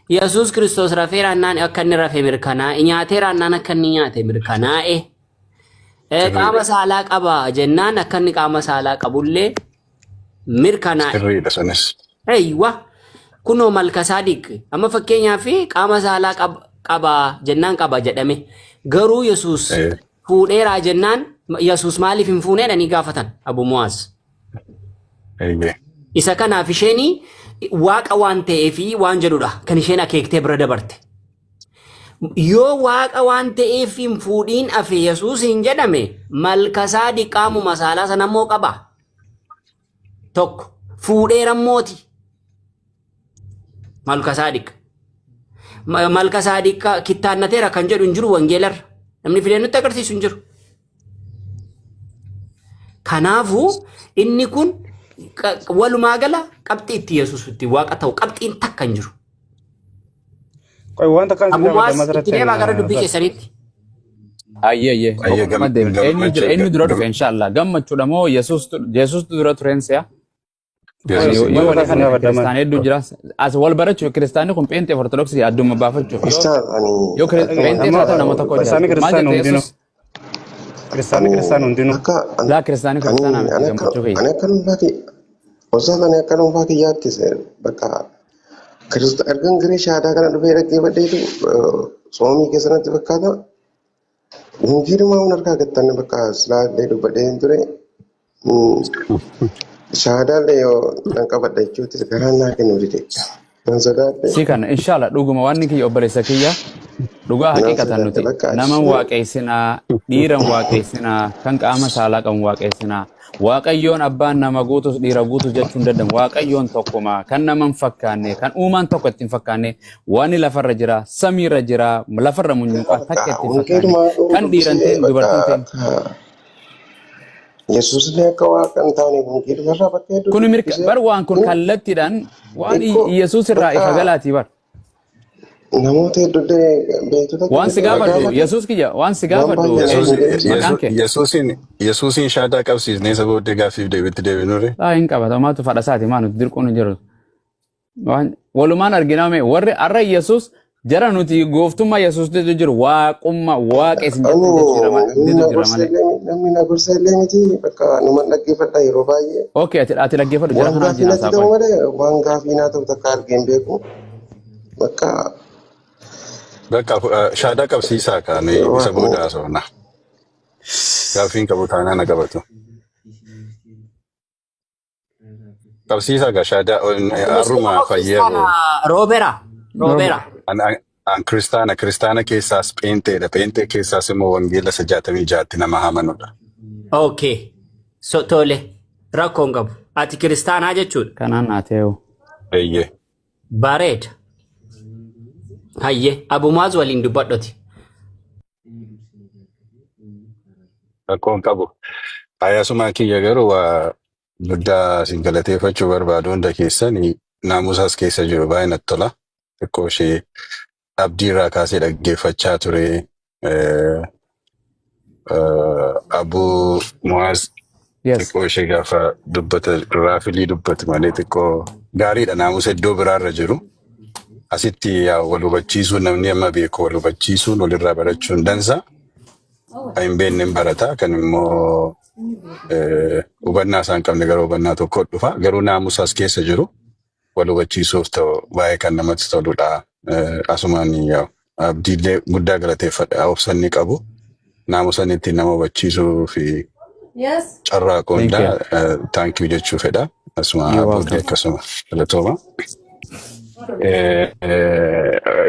Yesus Kristos rafeera annaan akka inni rafe mirkanaa nyaateera annaan akka inni nyaate mirkanaa'e qaama saalaa qaba jennaan akka inni qaama saalaa qabullee mirkanaa'e. Sirriidha sanis. Eywa kunoo Malkasaadiq amma fakkeenyaa fi qaama saalaa qaba jennaan qaba jedhame garuu Yesus fuudheeraa jennaan Yesus maaliif hin fuunedhanii gaafatan Abu Mu'aaz. Isa kanaaf isheenii waaqa waan ta'eefi waan jedhudha kan isheen akeektee bira dabarte. Yoo waaqa waan ta'eef hin fuudhiin afe Yesuus hin jedhame Malkasaadiq qaamuma saalaa sana immoo qaba. Tokko fuudheera mooti Malkasaadiq. Malkasaadiq kittaannateera kan jedhu hin jiru wangeelarra. Namni fidee nutti agarsiisu hin jiru. Kanaafuu inni kun walumaa gala qabxii itti Yesuus itti waaqa ta'u qabxiin takka hin jiru. Qoy wanta kan Abu Mu'aaz itti deemaa gara dubbii keessaniitti. Ayyee. Eenyu dura dhufe inshallah gammachuudha moo Yesuus dura tureensiya? Yoo wali kana kiristaanii hedduu jira. As wal barachuuf kiristaanii kun Pheenxee Ortodoksii adduma baafachuuf. Yoo Pheenxee taatu nama tokko jira. Maal jedhe Yesuus? Kiristaanii hundinuu. Laa kiristaanii gammachuu kiyya. Ani akkanuma baate osoo ani akkanuma baate yaaddise bakka argan garee shaadaa kana dhufee dhaggeeffadheetu soomii keessatti fakkaata. Hinjiirumaa hun harkaa gattanne bakka silaallee dubbadhee hin ture. Shaadaallee yoo nan qabadha jechuutti garaan naa kennu dide. Nan sodaadhe. Si kana inshallah dhuguma waan kiyya obboleessa kiyya dhugaa haqiqatan nuti nama waaqessinaa dhiiran waaqessinaa kan qaama saalaa qabu waaqessinaa waaqayyoon abbaan nama guutus dhiira guutus jechuun dadhamu waaqayyoon tokkuma kan nama hin fakkaanne kan uumaan tokko ittiin fakkaanne waan lafarra jira samiirra jira lafarra munyuuqaa takka ittiin fakkaanne kan dhiiran ta'e dubartiin ta'e. Yesuus illee akka waaqa hin taane wangeelirraa bakka hedduu. Kun mirga bar waan kun kallattiidhaan waan Yesuus irraa ifa galaatii bar. Namoota hedduudhee beektota. Waan si gaafadhu Yesuus kiyya waan si gaafadhu maqaan kee. Yesuusin shaadaa qabsiisnee isa booddee gaaffiif deebiitti deebinuure. Hin qabatamaatu fadhasaati maa nuti dirquun jiru. Walumaan arginame warri arra Yesuus jara nuti gooftummaa Yesuus jiru waaqummaa waaqessin jira malee. Namni na gorsa illee miti bakka nama dhaggeeffadha yeroo baay'ee. Okay ati dhaggeeffadhu jara kanaa jira saafaa. Waan gaafii naa ta'u takka argeen beeku bakka. Bakka shaadaa qabsiisaa kan isa booda haasofna. Gaaffiin qabu taanaan qabatu. Qabsiisaa gaa shaadaa harruma fayyadu. Roobera. An kiristaana keessaas Pheenxeedha. Pheenxee keessaas immoo wangeela 66 nama amanudha. Okay. So tole rakkoon qabu. Ati kiristaanaa jechuudha. Kanaan haa ta'u. Eeyyee. Bareeda. Hayyee Abu Mu'aaz waliin dubbadhoti. Rakkoon qabu. Hayaasumaa kiyya garuu waa guddaa isin galateeffachuu barbaadu hunda keessanii naamusaas keessa jiru baay'ee natti tola. Xiqqoo ishee abdiirraa kaasee dhaggeeffachaa ture. Abu Mu'aaz xiqqoo ishee gaafa dubbata raafilii dubbatu malee xiqqoo gaariidha naamusa iddoo biraarra jiru. Asitti wal hubachiisuun namni amma beeku wal hubachiisuun walirraa barachuun dansa. Hin beekne hin barata kan immoo hubannaa isaan qabne gara hubannaa tokko dhufa. Garuu naamusaas keessa jiru wal hubachiisuuf ta'u baay'ee kan namatti toludha. Asumaan abdiillee guddaa galateeffadha. Obsanni qabu naamusan ittiin nama hubachiisuu fi carraaqoodha. Taankii jechuu fedha. Asuma abdii akkasuma galatooma.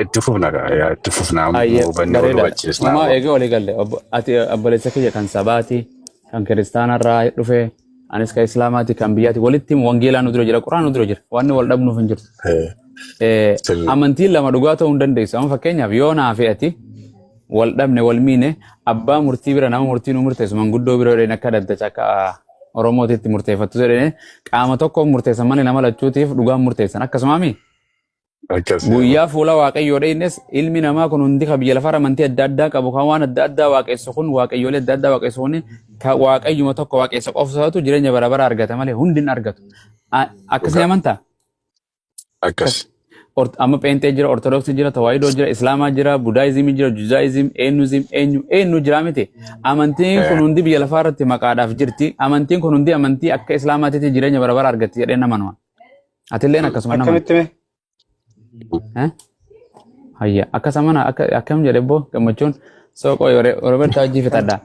Itti fufnaa hubannoo wal hubachiisnaa. Amma egaa walii galle ati obboleessa kiyya kan sabaati kan kiristaanarraa dhufe anis kan islaamaati kan biyyaati walitti wangeelaa nu dura jira quraan nu dura jira waan wal dhabnuuf hin jirtu. Amantiin lama dhugaa ta'uu hin dandeessu. Amma fakkeenyaaf yoo naa fi ati wal dhabne wal miine abbaa murtii bira nama murtii nu murteessu manguddoo bira jedheen akka daddacha akka Oromootitti murteeffattu jedheen qaama tokko murteessan malee nama lachuutiif dhugaan murteessan akkasumaami. Guyyaa fuula waaqayyoo dheeynes ilmi namaa kun hundi biyya lafa amantii adda addaa qabu kan waan adda addaa waaqessu kun waaqayyoolee adda addaa waaqessu kun kan waaqayyuma tokko waaqessa qofsaatu jireenya bara bara argata malee hundi hin argatu. Akkasii amantaa? Akkas. amma Pheenxee jira, Ortodoksii jira, Tawaahidoo jira, Islaamaa jira, Budaayizimii jira, Judaayizim, eenyu jira miti. Amantiin kun hundi biyya lafaa irratti maqaadhaaf jirti. Amantiin kun hundi amantii akka Islaamaatiitti jireenya bara bara argatti jedhee nama numa. Atilleen akkasuma nama. akkamitti mee? Hayya akkasuma akkam jedhe boo gammachuun soo qoy Roberta wajjii fixadha.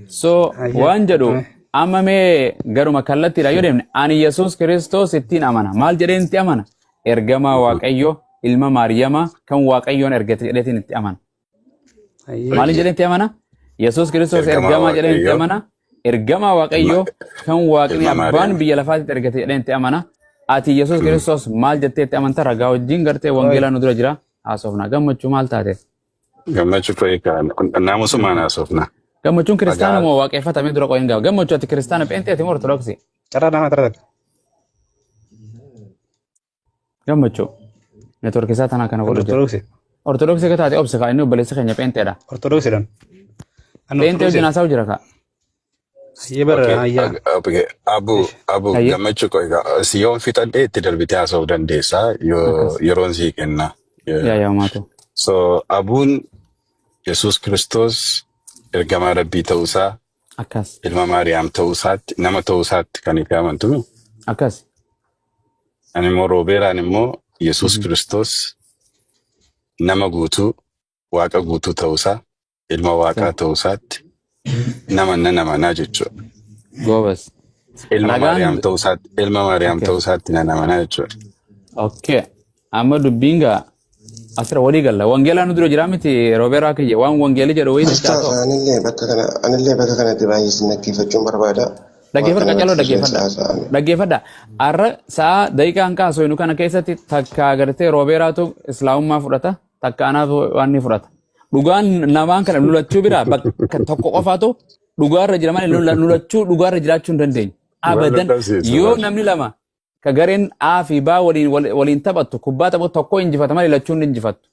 So waan jedhu amma mee garuma kallattiidha yoo deemne ani Yesuus Kiristoos ittiin amana. Maal jedheen itti amana? Ergamaa Waaqayyo ilma Maariyamaa kan Waaqayyoon ergate jedheetiin itti amana. Maal jedheen itti amana? Yesuus Kiristoos ergamaa jedheen itti amana. Ergamaa Waaqayyo kan Waaqni abbaan biyya lafaatti ergate jedheen itti amana. Ati Yesuus Kiristoos maal jettee itti amanta ragaa wajjin gartee wangeelaa nu dura jira. Haasofna gammachuu maal taate? Gammachuu fa'iikaan naamusumaan haasofna. Gammachuun kiristaana moo waaqeffatamee dura qoyin gaafa? Gammachuu ati kiristaana Pheenxeeti moo Ortodoksii? Carraa nama tarata. Gammachuu. Neetwork isaa tanaa kana godhu jira. Ortodoksii. Ortodoksii ka taate obsa kaa inni obboleessa keenya Pheenxeedha. Ortodoksiidhaan. Pheenxee wajjin haasawu jira kaa? Hayyee bara hayyaa. Abu gammachuu si yoon fixadhee itti darbitee haasa'uu dandeessaa yeroon sii kenna. Yaa maatu. So abuun Yesuus Kiristoos ergamaa Rabbii ta'uusaa Akkas. ilma Maariyaam ta'uusaatti nama ta'uusaatti kan itti amantu. Akkas. Ani immoo Roobeeraan immoo Yesuus Kiristoos nama guutuu Waaqa guutuu ta'uusaa ilma Waaqaa ta'uusaatti namanaa jechuudha. Goobas. Ilma Maariyaam ta'uusaatti namanaa jechuudha. Okay. Amma dubbiin gaa asirra walii galla. Wangeelaa nu dura jira miti Roobeeraa kiyya waan wangeelii jedhu wayii Ustaz, anillee bakka kanatti baay'ee si dhaggeeffachuun barbaada. Dhaggeeffadha qacaloo dhaggeeffadha. Har'a sa'a daqiiqaan kaasoo nu kana keessatti takka agartee Roobeeraatu Islaamummaa fudhata takka anaaf waan ni fudhata. Dhugaan namaan kana lulachuu bira bakka tokko qofaatu dhugaarra jira malee lulachuu dhugaarra jiraachuu hin dandeenyu. Abadan yoo namni lama ka gareen A fi B waliin taphattu kubbaa taphatu tokko injifata malee lachuun injifattu.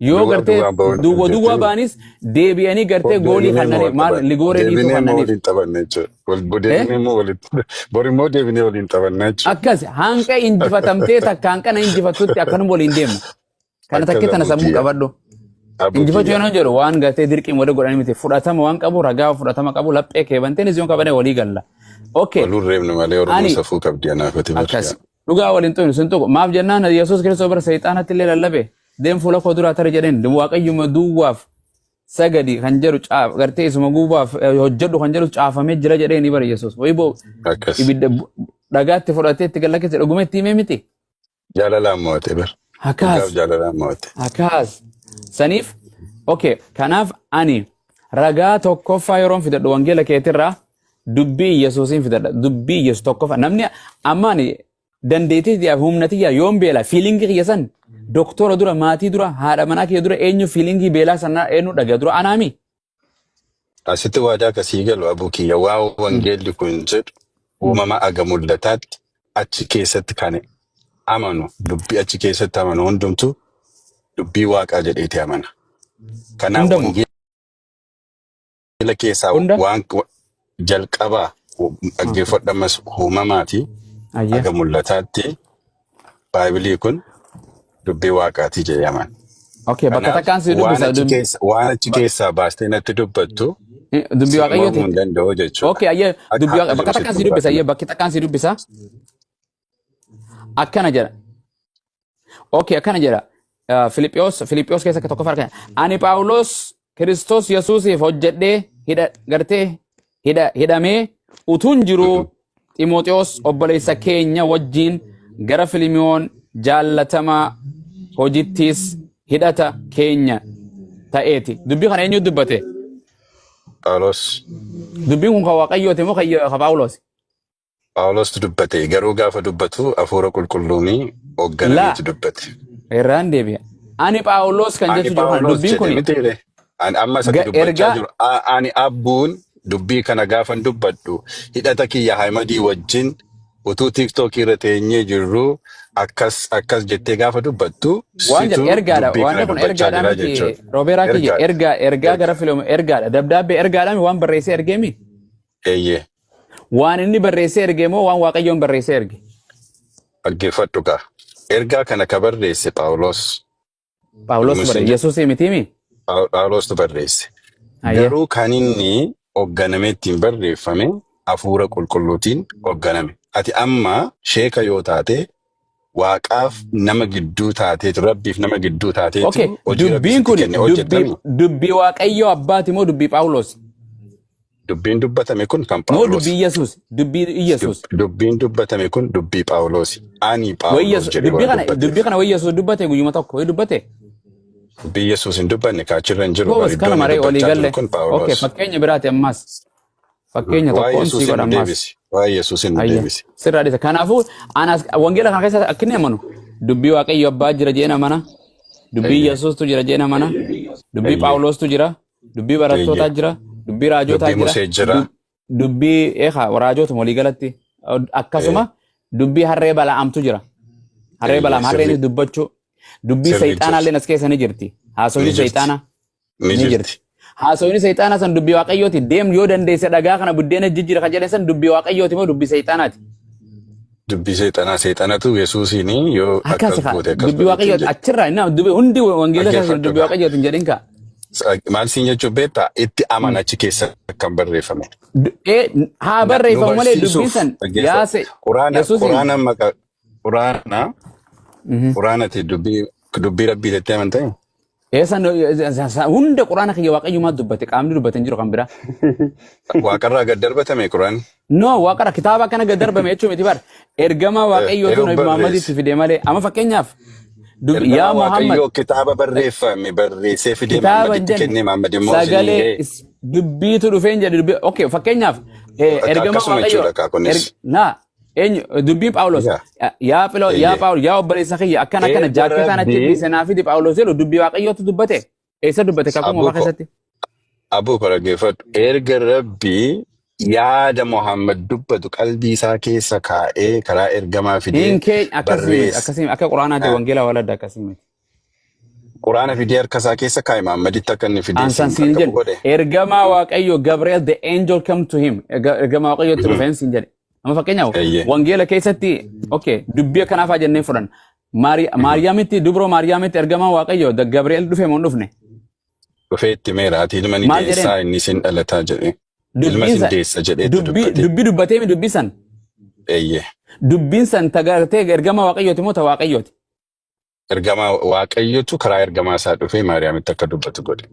Yoo gartee duwwaa baanis deebi'anii gartee goolii kanneen maal ligooree dhiituu kanneen. Borimmoo deebinee waliin taphanna jechuudha. Akkas hanqa injifatamtee takka hanqana injifattutti akkanuma waliin deemna. Kana takkee tana sammuu qabadhu. Injifachuu yoo jedhu waan gartee dirqiin wada godhanii miti fudhatama waan qabu ragaa fudhatama qabu laphee keebanteen isin qabane walii galla. Okay. Waluun reebnu malee Oromoo safuu qabdi anaafati barsiisa. Akkas dhugaa waliin xuminu sun tokko maaf jennaan Yesuus Kiristoos bara seexaanatti illee lallabe deem fuula koo duraa tara jedheen waaqayyuma duwwaaf sagadi kan jedhu gartee isuma guubaaf hojjedhu kan jedhu caafamee jira jedheen ni bara Yesuus. Wayiboo ibidda dhagaatti fudhatee itti gallakkise dhuguma itti himee miti. Jaalalaan mo'ate bar. Akkas. Jaalalaan mo'ate. Akkas. Saniif okay kanaaf ani ragaa tokkoffaa yeroon fidadhu wangeela keetirraa dubbii Yesuusin fidadha dubbii Yesuus tokkoffaa namni ammaani dandeettii humnatiyyaa yoon beela fiilingii kiyyasan doktora dura maatii dura haadha manaa kiyya dura eenyu fiilingii beelaa sanaa eenyu dhagaa dura anaami. Asitti waadaa kasii galu abuu kiyya waa wangeelli kun jedhu uumama aga mul'ataatti achi keessatti kan amanu dubbii achi keessatti amanu hundumtu dubbii Waaqaa jedheeti amana. Kanaaf wangeela keessaa waan jalqabaa dhaggeeffadhamas uumamaati aga mul'ataatti Baayibilii kun dubbii Waaqaati jedhee amana. Okay, bakka takkaan si dubbisa waan achi keessaa baastee natti dubbattu dubbii Waaqayyooti. Hin danda'u jechuudha. Okay, ayyee dubbii Waaqayyoo bakka takkaan si dubbisa ayyee bakki takkaan si dubbisa akkana jedha. Okay, akkana jedha. Filiphos keessa tokko farka. Ani Phaawulos Kiristoos Yesuusiif hojjedhee hidhamee utuun jiru Ximooxiyoos obboleessa keenya wajjin gara Filimoon jaallatamaa hojittiis hidhata keenya ta'eeti. Dubbii kana eenyu dubbate? Phaawulos. Dubbiin kun kan Waaqayyooti moo kan Phaawulos? Phaawulos dubbate garuu gaafa dubbatu hafuura qulqulluunii hoogganameetu dubbate. Irraan deebi'a. Ani Phaawulos kan jechu jiru kana dubbiin kun amma isa dubbachaa jiru ani abbuun dubbii kana gaafan dubbadhu hidhata kiyya Haayimadii wajjin utuu TikTok irra teenyee jirru akkas jettee gaafa dubbattu waan jedhu ergaadha waan kun ergaadha miti Roobeeraa kiyya ergaa gara Filimoon ergaadha dabdaabbee ergaadha waan barreessee ergeemi eeyyee waan inni barreessee erge moo waan Waaqayyoon barreessee erge dhaggeeffadhu kaa ergaa kana ka barreesse Phaawulos. Phaawulos bare Yesuus mitimi. Phaawulos barreesse. Ayya. Garuu kan inni hoogganame ittiin barreeffame hafuura qulqulluutiin hoogganame. Ati amma sheeka yoo taate waaqaaf nama gidduu taateetu rabbiif nama gidduu taateetu Okay, hojii dubbiin rabbiitti kun kenne hojjetame. dubbii Waaqayyoo abbaati moo dubbii Phaawulos? Dubbiin dubbatame kun kan Moo Phaawulos. dubbii Yesuus? Dubbii Yesuus. Dubbiin dubbatame kun dubbii Phaawulos. Ani Way Phaawulos Yesuus jedhee dubbii waan kana dubbateef. way Yesuus dubbate guyyuma tokko way dubbate. Dubbii Yesuus hin dubbanne kaachirra hin jiru. Boos kana maree olii Dubbachaa jiru galle. kun Okay, Phaawulos. fakkeenya biraati ammas. Fakkeenya Waa'ee tokko Yesuus omsii hin godha ammas. deebisi. Waa'ee Yesuus hin Ayya. deebisi. Sirraa dhisa. Kanaafuu anas wangeela kana keessa akkinni amanu dubbii Waaqayyo abbaa jira jeena mana. Dubbii Yesuustu jira jeena mana. Dubbii Phaawulostu jira. Dubbii barattootaa jira. Dubbii raajootaa Dubbii Musee jira. Dubbii raajota walii galatti. Akkasuma dubbii harree bala'amtu jira. Harree bala'am harreenis dubbachuu. Dubbii Sirrii seexaanaallee as keessa ni jirti. Haasawni Ni jirti. seexaana Ni ni jirti. jirti. Haasawni seexaana san dubbii Waaqayyooti. Deem yoo dandeesse dhagaa kana buddeena jijjiira kan jedhan san dubbii Waaqayyooti moo dubbii seexaanaati? Dubbii seexanatu Yesuusiin yoo Akkas akkas goote akkas dubbii Waaqayyooti godhe. achirraa inni dubbii hundi wangeela kana Dhaggeeffadhu dubbii Waaqayyooti hin jedhin ka. Maal siin jechuun beektaa itti amana achi keessa kan barreeffame. Haa barreeffamu malee dubbiin san yaase Yesuusiin. Quraanati dubbii rabbii jettee amantee? Eessan hunda quraana kiyya Waaqayyumaa dubbate qaamni dubbate hin jiru kan biraa. Waaqarraa gad darbatame quraan. No waaqara kitaaba akkana gad darbame jechuun miti bar ergamaa Waaqayyootu Nabi Muhammaditti fide malee amma fakkeenyaaf yaa Muhammad Waaqayyoo kitaaba barreeffame barreessee fidee kitaaba Muhammaditti kennee Muhammad immoo sagalee dubbiitu dhufeen jedhe dubbii okay fakkeenyaaf ergamaa akkasuma jechuudha kaa kunis. dubbiin Phaawulos yaa Phaawulos yaa obboleessa kiyya akkana jaakketaan achi dhiise naa fidi Phaawulos jedhu dubbii Waaqayyootu dubbate eessa dubbate kakuu moofaa keessatti. Abuu dhaggeeffadhu erga rabbii yaada Muhammad dubbatu qalbii isaa keessa kaa'ee karaa ergamaa fidee akkasii akka quraanaati wangeela waladda akkasii miti. Quraana fidee harka isaa keessa kaa'e Muhammaditti akka inni fidee Ansan siin jedhe ergamaa Waaqayyo Gabriel the angel come to him ergamaa Waaqayyootti dhufeen siin jedhe. Amma fakkeenyaaf wangeela keessatti okay dubbii kanaafaa jennee fudhan Maariyaamitti dubroo Maariyaamitti ergamaa Waaqayyo Gabriel dhufe moo dhufne? Dhufee itti meera ati ilma ni deessaa inni sin dhalataa jedhee. Ilma sin deessa jedhee dubbii dubbatee mi dubbii san? Eeyyee. Dubbiin san tagartee ergamaa Waaqayyooti moo ta Waaqayyooti? Ergamaa Waaqayyotu karaa ergamaa isaa dhufee Maariyaamitti akka dubbatu godhe.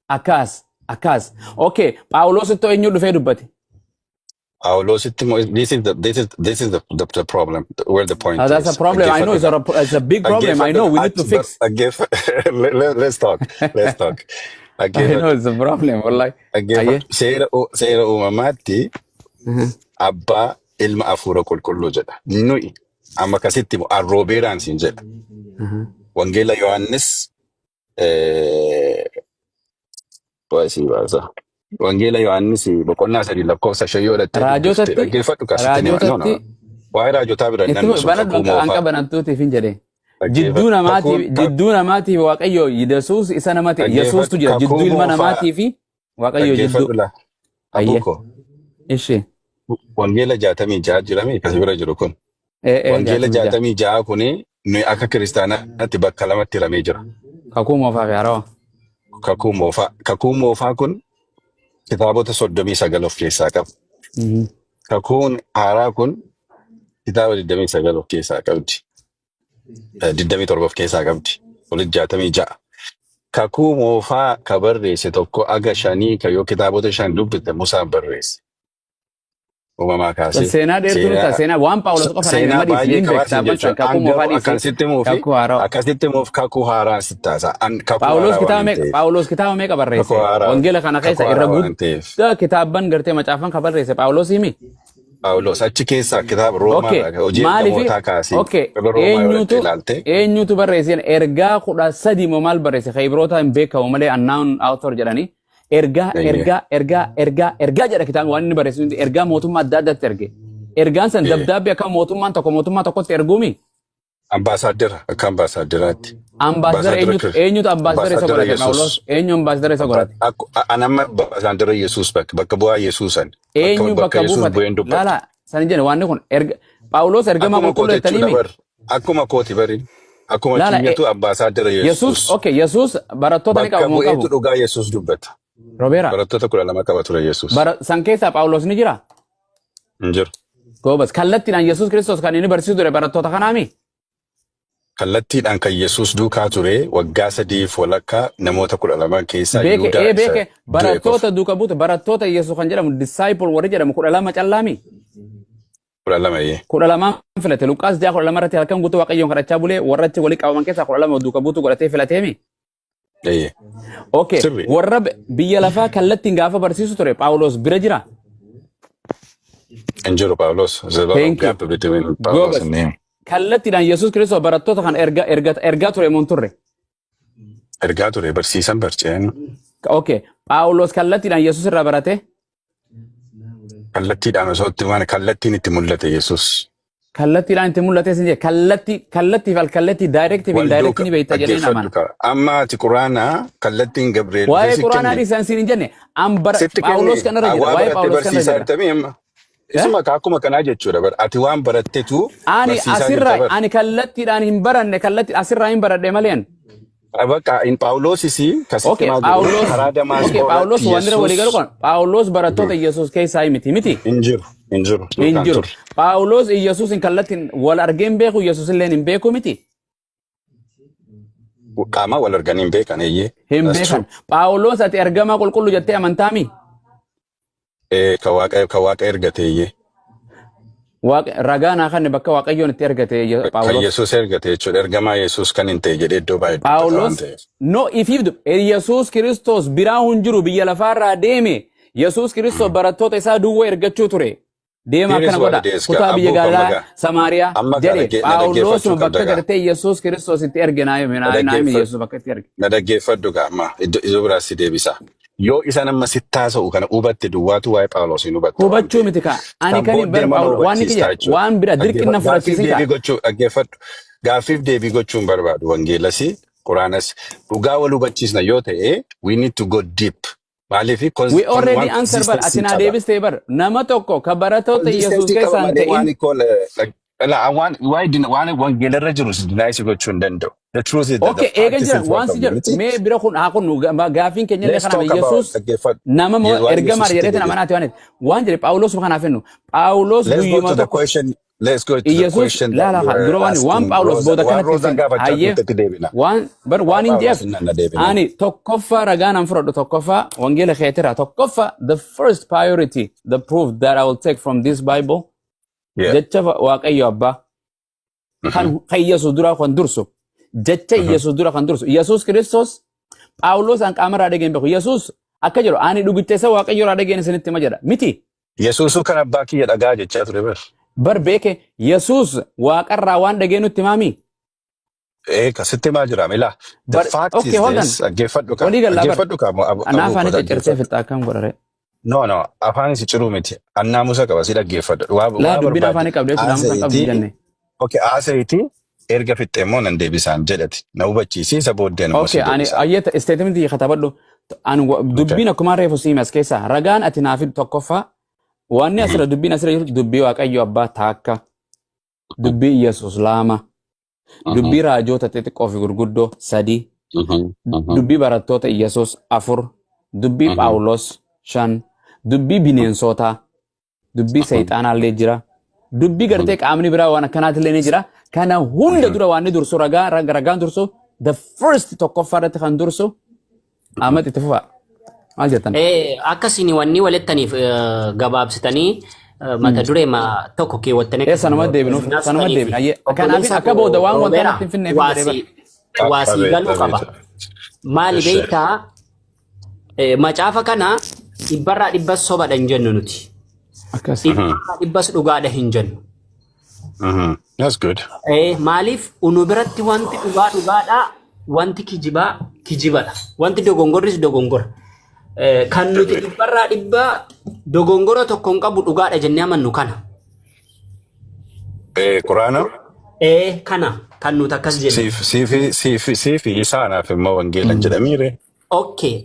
Akkas. Okay, Phaawulositti eenyu dhufee dubbate? Phaawulositti this is the problem where the point is. That's a problem. I know it's a big problem. I know we need to fix. Let's talk. I know it's a problem. Wallahi. Seera uumamaatti abbaa ilma hafuura qulqulluu jedha. Nuyi amma akkasitti arroobeeraan siin jedha. Wangeela Yohaannis Wangeela Yohaannis boqonnaa 3 lakkoofsa 5 yoo dhatte dhaggeeffadhu kaasitti waa'ee raajotaa bira nan anka banattuutiif hin jedhe jidduu namaatiif Waaqayyo Yesuus isa namati Yesuustu jira jidduu ilma namaatii fi Waaqayyo jidduu Abuko ishi wangeela 66 jirame kasi bira jiru kun wangeela 66 kuni nuyi akka kiristaanaatti bakka lamatti ramee jira kakuu moofaa fi haarawaa kakuu moofaa kun kitaabota 39 of keessaa qaba. Kakuun haaraa kun kitaaba 29 of keessaa qabdi. 27 of keessaa qabdi. Walitti 66. Kakuu moofaa ka barreesse tokko aga 5 ka yoo kitaabota 5 dubbite Musaan barreesse. Uumamaa kaasee. Seenaa dheertuu nuti seenaa waan Phaawulos qofa seenaa baay'ee qabaatan jechuudha. Kakuu moofaa dhiisee akkasitti moof kakuu haaraa sittaasa. Phaawulos kitaaba meeqa barreesse? Wangeela kana keessa irra guddaa kitaaban gartee macaafan ka barreesse Phaawulos himi? Phaawulos achi keessaa kitaaba Roomaa hojii namootaa kaasee. Eenyutu barreesse ergaa 13 moo maal barreesse? Ibroota hin beekamu malee unknown author jedhanii. Ergaa jedha kitaabni waan inni barreessu ergaa mootummaa adda addaatti erge. Ergaan san dabdaabbii akka mootummaa tokkotti erguumi. Ambaasaadara akka ambaasaadaraatti. Ambaasadara eenyutu ambaasadara isa godhate Phaawulos? Eenyu ambaasadara isa godhate? Anamma ambaasadara Yesuus bakka bu'aa Yesuusan. Eenyu bakka buufate? Laala san jenne waan kun Phaawulos ergamaa qulqulluu jettanii mi? akkuma kooti bari. Akkuma Lala kiyyatu ambaasaadara Yesus Yesuus. okay Yesus barattoota ni Bakka qabu moo bu'eetu qabu? dhugaa Yesuus dubbata. Robeera Barattoota 12 qaba ture Yesuus. san keessa Phaawulos ni jira? Hin jiru. Goobas kallattiidhaan Yesus Kiristoos kan inni barsiisu ture barattoota kanaami? Kallattiidhaan kan Yesuus duukaa ture waggaa 3 walakkaa namoota 12 keessaa Beeke Yihuudaa isa beeke du'e qofa. barattoota duuka buute barattoota Yesus kan jedhamu disciple warri jedhamu 12 callaami? 12 12 filate Luqaas 12 irratti halkan guutuu Waaqayyoon kadhachaa bulee warrachi walii qabaman keessaa 12 duuka buutu godhatee filateemi? Eeyyee. Okay Sirri. warra biyya lafaa kallattiin gaafa barsiisu ture Phaawulos bira jira? Hin jiru Phaawulos. There's a lot of Thank you. gap between Phaawulos Goobas and him. kallattiidhaan Yesus Kiristoos barattoota kan ergaa ture moo hin turre? Ergaa ture barsiisan barceen. Okay Phaawulos kallattiidhaan Yesus irraa barate? Kallattiidhaan osoo itti waan kallattiin itti mul'ate Yesuus. Kallattiidhaan itti mul'ate sin jedhe kallattiif alkallattii daayirektiif Wal duuka indaayirektii ni beekta jedhee dhaggeeffadhu naman. qaba. Amma ati quraanaa kallattiin Gabriel Waa'ee sitti quraanaa kenne. dhiisan siin hin jenne Sitti Phaawulos kenne. kanarra jira Waa waa'ee barattee Phaawulos kanarra barsiisaa jira. jirtami amma. Isuma akkuma kanaa jechuudha bar. Ati waan barattetu Ani barsiisaa asirraa jirta bar. ani kallattiidhaan hin baranne asirraa hin baradhe maleen. Bakka in Phaawulosis kasitti Okay maa Phaawulos godhu karaa Damaasqoo Phaawulos irratti waan dira walii galu Yesuus kun Phaawulos barattoota Yesuus keessaa miti. hin jiru. Hin jiru. Hin Duukaan jiru. ture. Phaawulos Yesuus hin kallattiin wal argee hin beeku Yesuus illee hin beeku miti. Qaama wal arganii hin beekan eeyyee. Hin That's beekan. true. Phaawulos ati ergamaa qulqulluu jettee amantaami? Ka waaqa ergate eeyyee. Ragaa naa kan bakka Waaqayyoon itti ergate Kan Phaawulos. Yesuus ergate jechuudha. Ergamaa Yesuus kan hin ta'e jedhee iddoo baay'ee dubbata waan Phaawulos ta'eef. no ififdu Yesuus Kiristoos biraa hin jiru biyya lafaarraa deeme Yesuus Kiristoos barattoota isaa duwwaa ergachuu ture. Deema Here is akkana what godha it is. kutaa biyya Abbuu gaalaa kammagaa. Samaariyaa Amma jedhe na Phaawulos dhaggeeffachuu bakka qabda gaa. gartee Yesuus Kiristoos itti erge naami Yesuus bakka itti erge. Na dhaggeeffadhu gaa amma iddoo biraas si deebisa. Yoo isa nama si taasa'u kana hubatte duwwaatu waa'ee Phaawulos hin hubatte waan Hubachuu ta'eef. miti kaa ani Kan kan booddee mana waan hubachiistaa kiyya jechuudha. waan bira dirqina fudhachiisin Gaaffiif kaa. deebii gochuu dhaggeeffadhu. Gaaffiif deebii gochuun barbaadu wangeelas quraanas dhugaa wal hubachiisna yoo ta'e we need to go deep. Maaliif We already answer bar ati naa deebistee bar nama tokko ka barattoota Yesuus keessaa hin ta'in. waan wangeelarra jiru dinaayisi gochuu hin danda'u. The truth is that Okay the eegan jira practices waan of si jedhu community. mee bira kun haa kun gaafiin keenya illee Let's kanama talk about Yesuus dhaggeeffadhu. nama moo Waan ergamaa Yesuus jedheeti itti nama jedhe. naati waan jedhe Phaawulos kanaaf hennu Phaawulos Let's go guyyuma to the tokko question. Let's go to the Yesuus question that laala you haa were dura waan asking Phaawulos Rosa. booda Waan kanatti Rosa hin gaafachaa hayyee turtetti deebina. waan hin jeef Phaawulos nan deebina. ani tokkoffaa ragaan an fudhadhu tokkoffaa wangeela keetira tokkoffaa the first priority the proof that I will take from this Bible Yeah. jecha Waaqayyo abbaa kan Yesuus dura kan dursu jecha Yesuus dura kan dursu Yesuus Kiristoos Phaawulos an qaamarraa dhageen beeku Yesuus akka jedhu ani dhugicha isa Waaqayyo irraa dhageen isinitti hima jedha miti Yesuusuu kan abbaa kiyya dhagaa jechaa ture bar. bar beeke Yesuus waaqarraa waan dhageenutti maami Kasitti maa jira mila. The But- fact okay, is hold on. this. Dhaggeeffadhu ka. Walii gallaa bar. Dhaggeeffadhu ka. anaaf ani ciccirtee fixaa akkam godhare No, afaan isi ciruu miti. Annaamusa qaba si dhaggeeffadhu. laa dubbiin afaanii qabdee fudhaamusa hin qabdu jenne Okay, haasa'iti erga fixxe immoo nan deebisaan jedhati. Na hubachiisiisa booddeen immoo si okay ani deebisaan. ayyata isteetimentii katabadhu ani dubbiin akkuma reefu siimas keessa ragaan ati naaf tokkoffaa wanni asirra dubbiin asirra jiru dubbii Waaqayyo abbaa taakka dubbii Yesuus lama dubbii raajoota xixiqqoo fi gurguddoo 3 dubbii barattoota Yesuus 4 dubbii Phaawulos 5 dubbii bineensotaa dubbii seexaanaallee jira dubbii gartee qaamni biraa waan akkanaatillee ni jira kana hunda dura waan ni dursu ragaan dursu the first tokkoffaa irratti kan dursu Ahmad itti fufaa maal jettan Akkasiin wanni walittaniif gabaabsitanii mata duree tokko keewwattanii sanuma deebin ayyee kanaaf akka booda waan wanta natti hin finneef waasii galuu qaba. Maali beektaa macaafa kana dhibbarraa dhibbas sobadha hin jennu nuti. akkas Dhibbarraa dhibbas dhugaadha hin jennu. That's good. Maaliif unu biratti wanti dhugaadha wanti kijibadha. Wanti dogongorris dogongora. Kan nuti dhibbarraa dhibbaa dogongora tokko hin qabu dhugaadha jennee amannu kana. Quraana Kana kan nuti akkas jennu. siifi isaanaaf immoo wangeelan jedhamiire. Okay,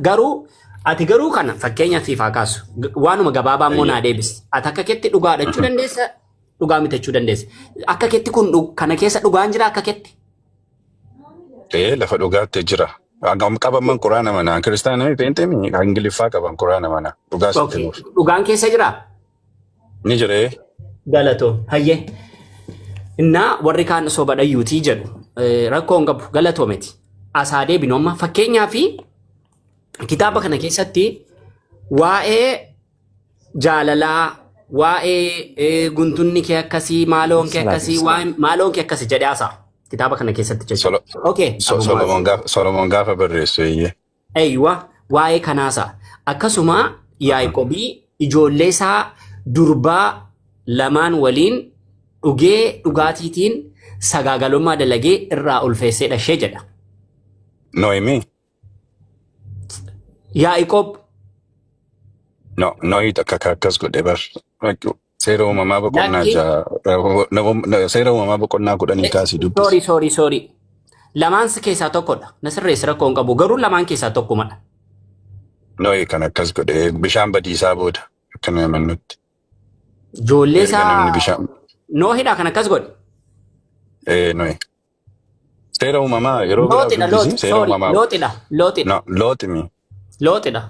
garuu ati garuu kana fakkeenyaaf siif haa kaasu waanuma gabaabaa immoo naa deebisi. Ati akka keetti dhugaadha jechuu dandeessa dhugaa miti jechuu dandeessa. Akka keetti kun kana keessa dhugaan jira akka keetti. Lafa dhugaatti jira. Agam qabaman Quraana mana kiristaanaa ta'inteemi Ingiliffaa qaban Quraana mana dhugaa sitti nuuf. Dhugaan keessa jira. Ni jiree. Galatoo hayyee. Innaa warri kaan sobadhayyuutii jedhu rakkoon qabu galatoo miti. Asaadee binooma fakkeenyaa fi kitaaba kana keessatti waa'ee jaalalaa waa'ee guntunni kee akkasii maaloon kee akkasii maaloon kee akkasii jedhee haasa kitaaba kana keessatti jechuudha. Okay. Solomoon gaafa barreessu eeyyee. Eeywa waa'ee kanaasa akkasuma Yaaqoobii ijoollee isaa durbaa lamaan waliin dhugee dhugaatiitiin sagaagalummaa dalagee irraa ulfeessee dhashee jedha. Noemi. Yaaqoob. Nohi akkas godhe bar. Seera uumamaa boqonnaa kudhanii kaasii dubbisa. Sorry. Lamaan keessaa tokkodha. Nasirrees rakkoo hin qabu. Garuu lamaan keessaa tokkumadha. Nohi kan akkas godhe bishaan badiisaa booda akkana namannutti. Ijoollee isaa Nohidha kan akkas godhe. Nohi. Seera uumamaa yeroo biraa dubbisi seera uumamaa. Lootidha.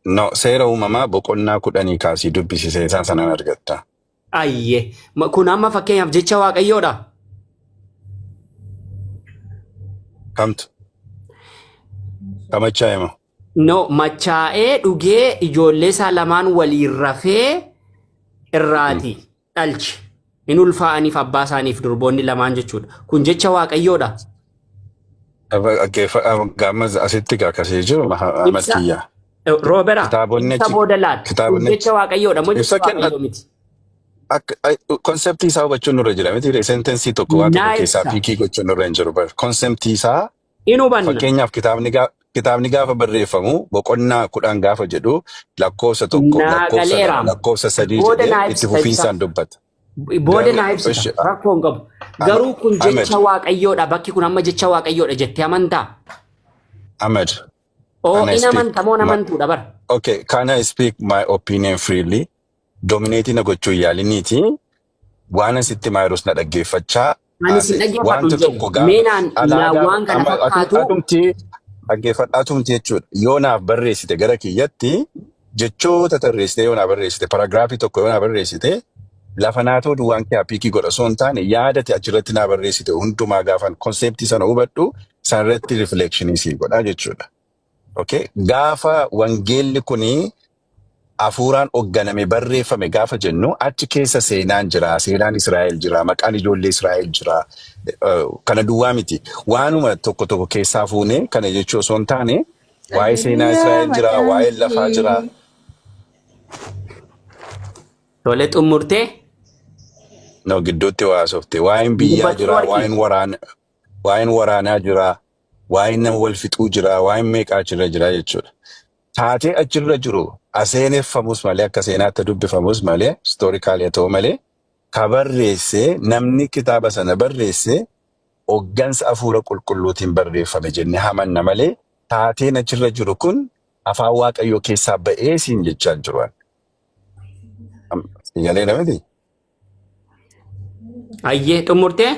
No, seera uumamaa boqonnaa kudhanii kaasii dubbisisee isaan sanaan argatta. Ayyee. Kun amma fakkeenyaaf jecha Waaqayyoodha. Kamtu? Kamachaa hima? No, machaa'ee dhugee ijoollee isaa lamaan waliin rafee irraati dhalche. In ulfaa'aniif abbaa isaaniif durboonni lamaan jechuudha. Kun jecha Waaqayyoodha. Gaammas asitti gaakasee jiru amartiyyaa. Roobera. Isa booda laata. Kun jecha Waaqayyoodha moo jecha Waaqayyoo miti? Konseptii isaa hubachuun nurra jira miti sentensii tokko waan tokko keessaa fiikii gochuun nurra hin jiru. Konseptii isaa fakkeenyaaf kitaabni gaafa barreeffamu boqonnaa 10 gaafa jedhu lakkoofsa tokko lakkoofsa 3 jedhee itti fufiinsaan dubbata. Booda naa ibsita rakkoo hin qabu. Garuu kun jecha Waaqayyoodha bakki kun amma jecha Waaqayyoodha jettee amantaa? Ahmed. In amanta moo namantuudha bara? Okay, can I speak my opinion freely? Dominating na gochuu yaaliniiti. Waan asitti maayirus na dhaggeeffachaa. Ani si dhaggeeffadhu jedhe. Meenaan waan kana fakkaatu. Dhaggeeffadhaatumti jechuudha. Yoo naaf barreessite gara kiyyatti jechoota tarreessite yoo naaf barreessite paraagiraafii tokko yoo naaf barreessite lafa naatoo duwwaan kee piikii godha osoo hin taane yaadate achirratti naaf barreessite hundumaa gaafan konseptii sana hubadhu sanarratti rifleekshinii sii godha jechuudha. Okay, gaafa wangeelli kuni afuuraan hoogganame barreeffame gaafa jennu achi keessa seenaan jira, seenaan Israa'el jira, maqaan ijoollee Israa'el jira. Kana duwwaa miti. Waanuma tokko keessaa fuune kana jechuu osoo hin taane waa'ee seenaa Israa'el jira, waa'ee lafaa jira. Tole xumurtee? No, gidduutti waa softe. Waa'een biyyaa jira, waa'een waraanaa jira. Waa'een nama wal fixuu jira, waa'een meeqaa achirra jira jechuudha. Taatee achirra jiru aseeneffamus malee akka seenaatti dubbifamus malee istoorikaalii ta'u malee ka barreessee namni kitaaba sana barreessee hoggansa hafuura qulqulluutiin barreeffame jennee hamanna malee taateen achirra jiru kun afaan Waaqayyoo keessaa ba'ee siin jechaa jiru. Sigalee namati? Ayyee xumurtee?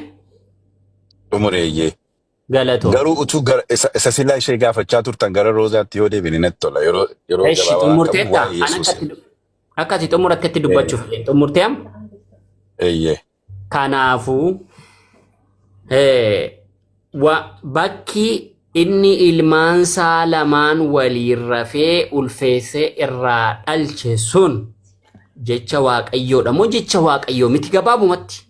Xumureeyyee. Galatoo. Garuu utuu isa silaa ishee gaafachaa turtan gara Roozaatti yoo deebine natti tola. Yeroo xumurteetta akkati xumurattetti dubbachuuf xumurteem? Eeyyee. Kanaafuu bakki inni ilmaansaa lamaan waliin rafee ulfeessee irraa dhalche sun jecha Waaqayyoodha moo jecha Waaqayyoo miti gabaabumatti?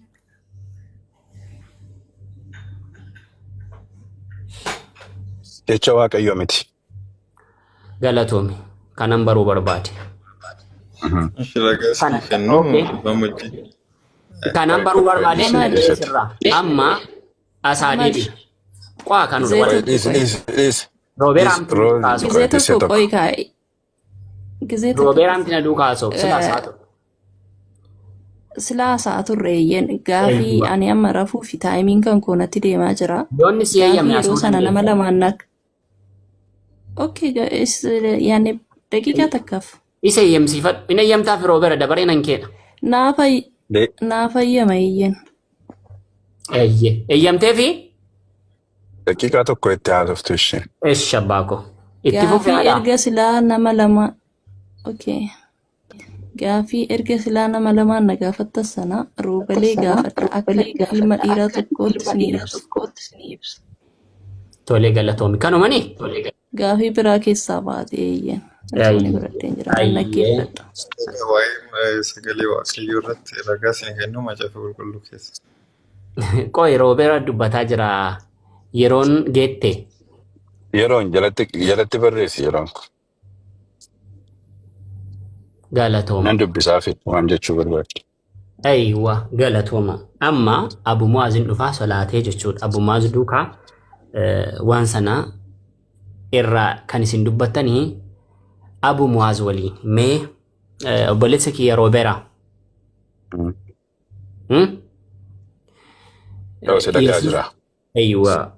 Jecha Waaqayyoo miti. Galatoomi. Kanan baruu barbaade. Kanan baruu barbaade sirraa. Amma asaadii qo'a kan Roobeeraamti na duukaasoo silaa saatu reeyyen gaafii ani amma rafuu fi taayimiin kan koonatti deemaa jira. Yoonni si eeyyamne yeroo sana nama lamaan nak. Okay, yaani daqiiqaa takkaaf. Isa eeyyamsiifadhu. Inni eeyyamtaaf Roobeera dabaree nan keedha. Naafa naaf ayyama iyyen. Eeyyamtee fi daqiiqaa tokko itti haasoftu ishee. eesha baako. Itti Gaafii fufeedha. erga silaa nama lama. Okay. Gaafii erga silaa nama lamaan na gaafattas sana roobalee gaafadha akka ilma dhiiraa tokkootti ni ibsa. Tolee galatoomi. Kanumanii? Gaafii biraa keessaa baatee iyyen. Ani biradheen jira. Kan dhaggeeffadha. Waa'ee sagalee waaqayyoo irratti ragaa isin kennu macaafa qulqulluu keessa. Qoo yeroo bira dubbataa jira. Yeroon geette. Yeroon jalatti barreessi yeroon kun. Galatooma. Nan dubbisaaf waan jechuu barbaadu. Aywa galatooma. Amma Abu Mu'aazin dhufaa solaatee jechuudha. Abu Mu'aaz duukaa waan sana irraa kan isin dubbattanii Abu Mu'aaz waliin mee obboleessa kiyya Rooberaa. Yoo si dhagaa jira. Aywa.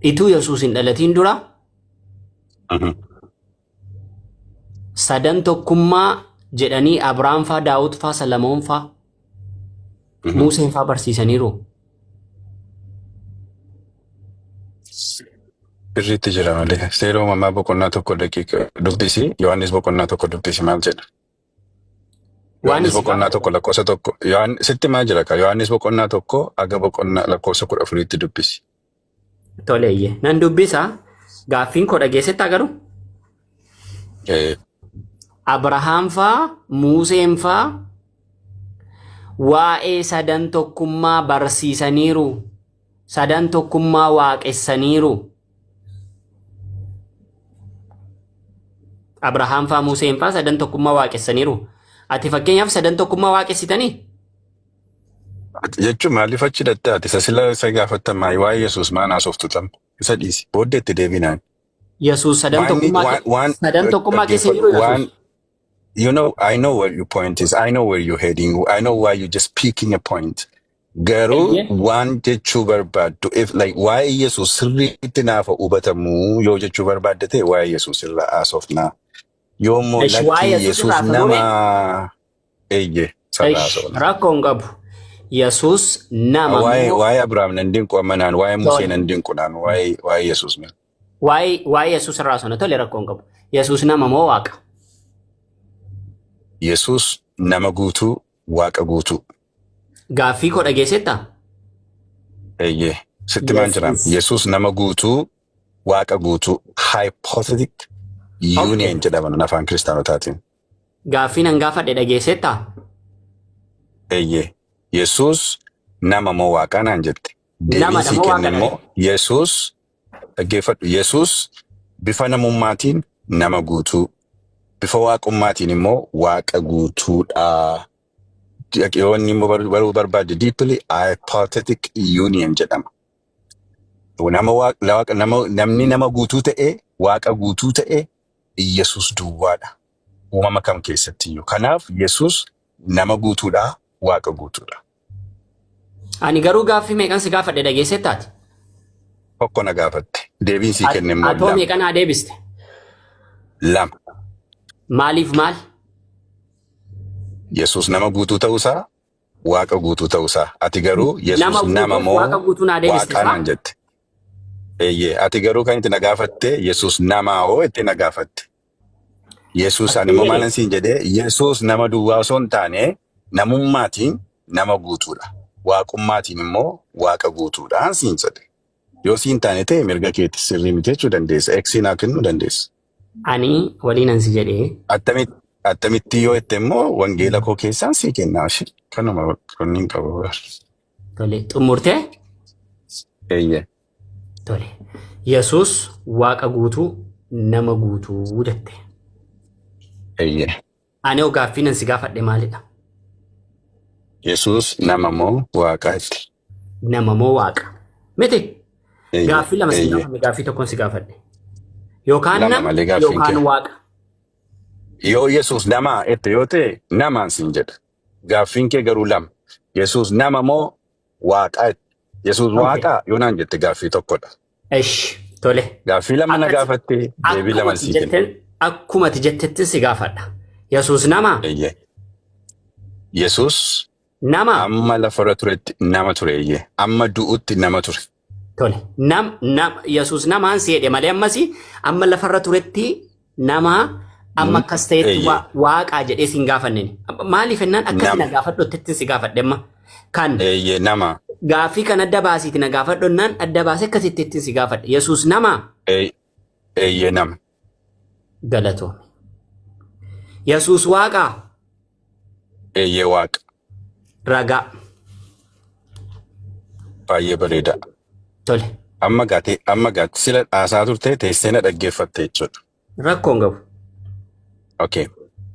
Ituu Yesuus hin dhalatiin dura sadan tokkummaa jedhanii Abrahaam faa Daawud faa Salamoon faa Museen faa barsiisaniiru. Birriitti jira malee. Seeroo mammaa boqonnaa tokko daqiiqa dubbisi. Yohaannis boqonnaa tokko dubbisi maal jedha? Yohaannis boqonnaa tokko lakkoofsa tokko. Sitti maal jira ka? Yohaannis boqonnaa tokko aga boqonnaa lakkoofsa 14 dubbisi. Toleeyye. Nan dubbisa. Gaaffiin koo dhageessettaa garuu? Abrahaam faa Museen faa waa'ee sadan tokkummaa barsiisaniiru. Sadan tokkummaa waaqessaniiru. Abrahaam faa Museen faa sadan tokkummaa waaqessaniiru. Ati fakkeenyaaf sadan tokkummaa waaqessitanii? Jechuun maaliif achi dhattee ati sasila isa gaafattamaa waa'ee Yesuus maan haasoftu tam isa dhiisi booddee itti deebinaan. Yesuus sadan tokkummaa keessaniiru Yesuus. You know, I know what your point is. I know where you're heading. I know why you're just picking a point. Garuu waan jechuu barbaaddu if like waa'ee Yesuus sirriitti naafa hubatamu yoo jechuu barbaadde ta'e waa'ee Yesuus irraa haasofnaa. Yoommoo lakki Yesuus nama eeyye sarraasoo. Rakkoon qabu. Yesuus nama waa'ee Abrahaam nan dinqu ammanaan waa'ee Musee nan dinqunaan waa'ee Yesuus mil. Waa'ee Yesuus irraa tole rakkoon qabu. Yesuus nama moo waaqa? Yesuus nama guutuu waaqa guutuu. Gaaffii koo dhageessettaa? Eeyyee. Sitti maan jiraam. Yesuus nama guutuu waaqa guutuu hypothetic union jedhaman afaan kiristaanotaatiin. Gaaffii nan gaafadhe dhageessettaa? Eeyyee. Yesuus nama moo waaqaa naan jette. Deebiisii kenne immoo Yesuus dhaggeeffadhu. Yesuus bifa namummaatiin nama guutuu. Bifa waaqummaatiin immoo waaqa guutuudha. Yoonni immoo baruu barbaade deeply hypothetic union jedhama. Namni nama guutuu ta'e waaqa guutuu ta'e Yesuus duwwaadha. Uumama kam keessatti iyyuu. Kanaaf Yesuus nama guutuudha waaqa guutuudha. Ani garuu gaaffii meeqan si gaafadhe dhageessettaati? Tokko na gaafatte. Deebiin sii kenne immoo lama. Atoo meeqan haa deebiste? Lama. Maaliif maal? Yesuus nama guutuu ta'uusaa waaqa guutuu ta'uusaa. Ati garuu Yesuus nama moo waaqa naan jette. Eeyyee. Ati garuu kan itti na gaafatte Yesuus namaa hoo itti na gaafatte. Yesuus ani immoo maalan siin jedhee Yesuus nama duwwaa osoo hin taane namummaatiin nama guutuudha. Waaqummaatiin immoo waaqa guutuudhaan siin jedhe. Yoo siin taane ta'e mirga keetti sirrii miti jechuu dandeessa. Eksiin haa kennuu dandeessa. Ani waliin ansi jedhee. Attamitti yoo itti immoo wangeela koo keessaan sii kennaa shi. Kanuma kunniin qabu. Tole xumurtee? Eeyyee. Tole. Yesuus waaqa guutuu nama guutuu jette. Eeyyee. Ani gaaffii nan si gaafadhe maalidha? Yesuus nama moo waaqaa itti? Nama moo waaqa? Miti? Gaaffii lama si gaafadhe gaaffii tokkoon si gaafadhe. Yookaan nama yookaan waaqa. Yoo Yesuus namaa itti yoo ta'e namaan siin jedha. Gaaffiin kee garuu lama. Yesuus nama moo waaqaa itti? Yesuus waaqaa yoo naan jette gaaffii tokkodha. Esh tole. Gaaffii lama na gaafatte deebii lama sii kenna. Akkuma ati jettetti si gaafadha. Yesuus nama? Yesus Nama. amma lafarra turetti nama tureeyye. Amma du'utti nama ture. Tole. Yesus namaan seedhe malee ammasi amma lafarra turetti nama amma akkas ta'etti waaqaa jedhee siin gaafanneen. Maaliif ennaan akkasi na gaafadhottetti si gaafadhe amma. Kan nama. Gaaffii kan adda baasiiti na gaafadhonnaan adda baasee akkasitti si gaafadhe. Yesus nama. Nama. Galatoome. Yesus waaqaa. Waaqa. Ragaa. Baay'ee bareeda. Tole. Amma gaate sila dhaasaa turte teessee na dhaggeeffatte jechuudha. Rakkoon qabu. Okay.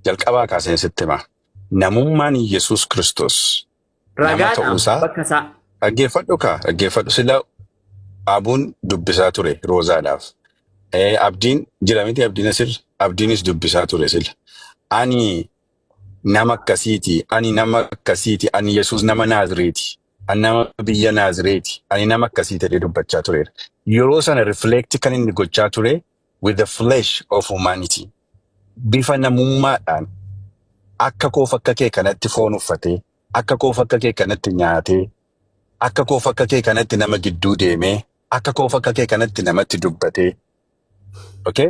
Jalqabaa kaaseen sitti himaa. Namummaan Yesus Kiristoos. Ragaadhaan bakka isaa. Dhaggeeffadhu sila abuun dubbisaa ture Roozaadhaaf. Abdiin jira miti abdiinis dubbisaa ture sila. Ani nama akkasiiti. Ani Yesus nama Naazreeti. Ani nama biyya Naazreeti. Ani nama akkasii ta'ee dubbachaa tureera. Yeroo sana reflect kan inni gochaa ture with the flesh of humanity. Bifa namummaadhaan akka koo fakka kee kanatti foon uffatee, akka koo fakka kee kanatti nyaatee, akka koo fakka kee kanatti nama gidduu deemee, akka koo fakka kee kanatti namatti dubbatee. Okay?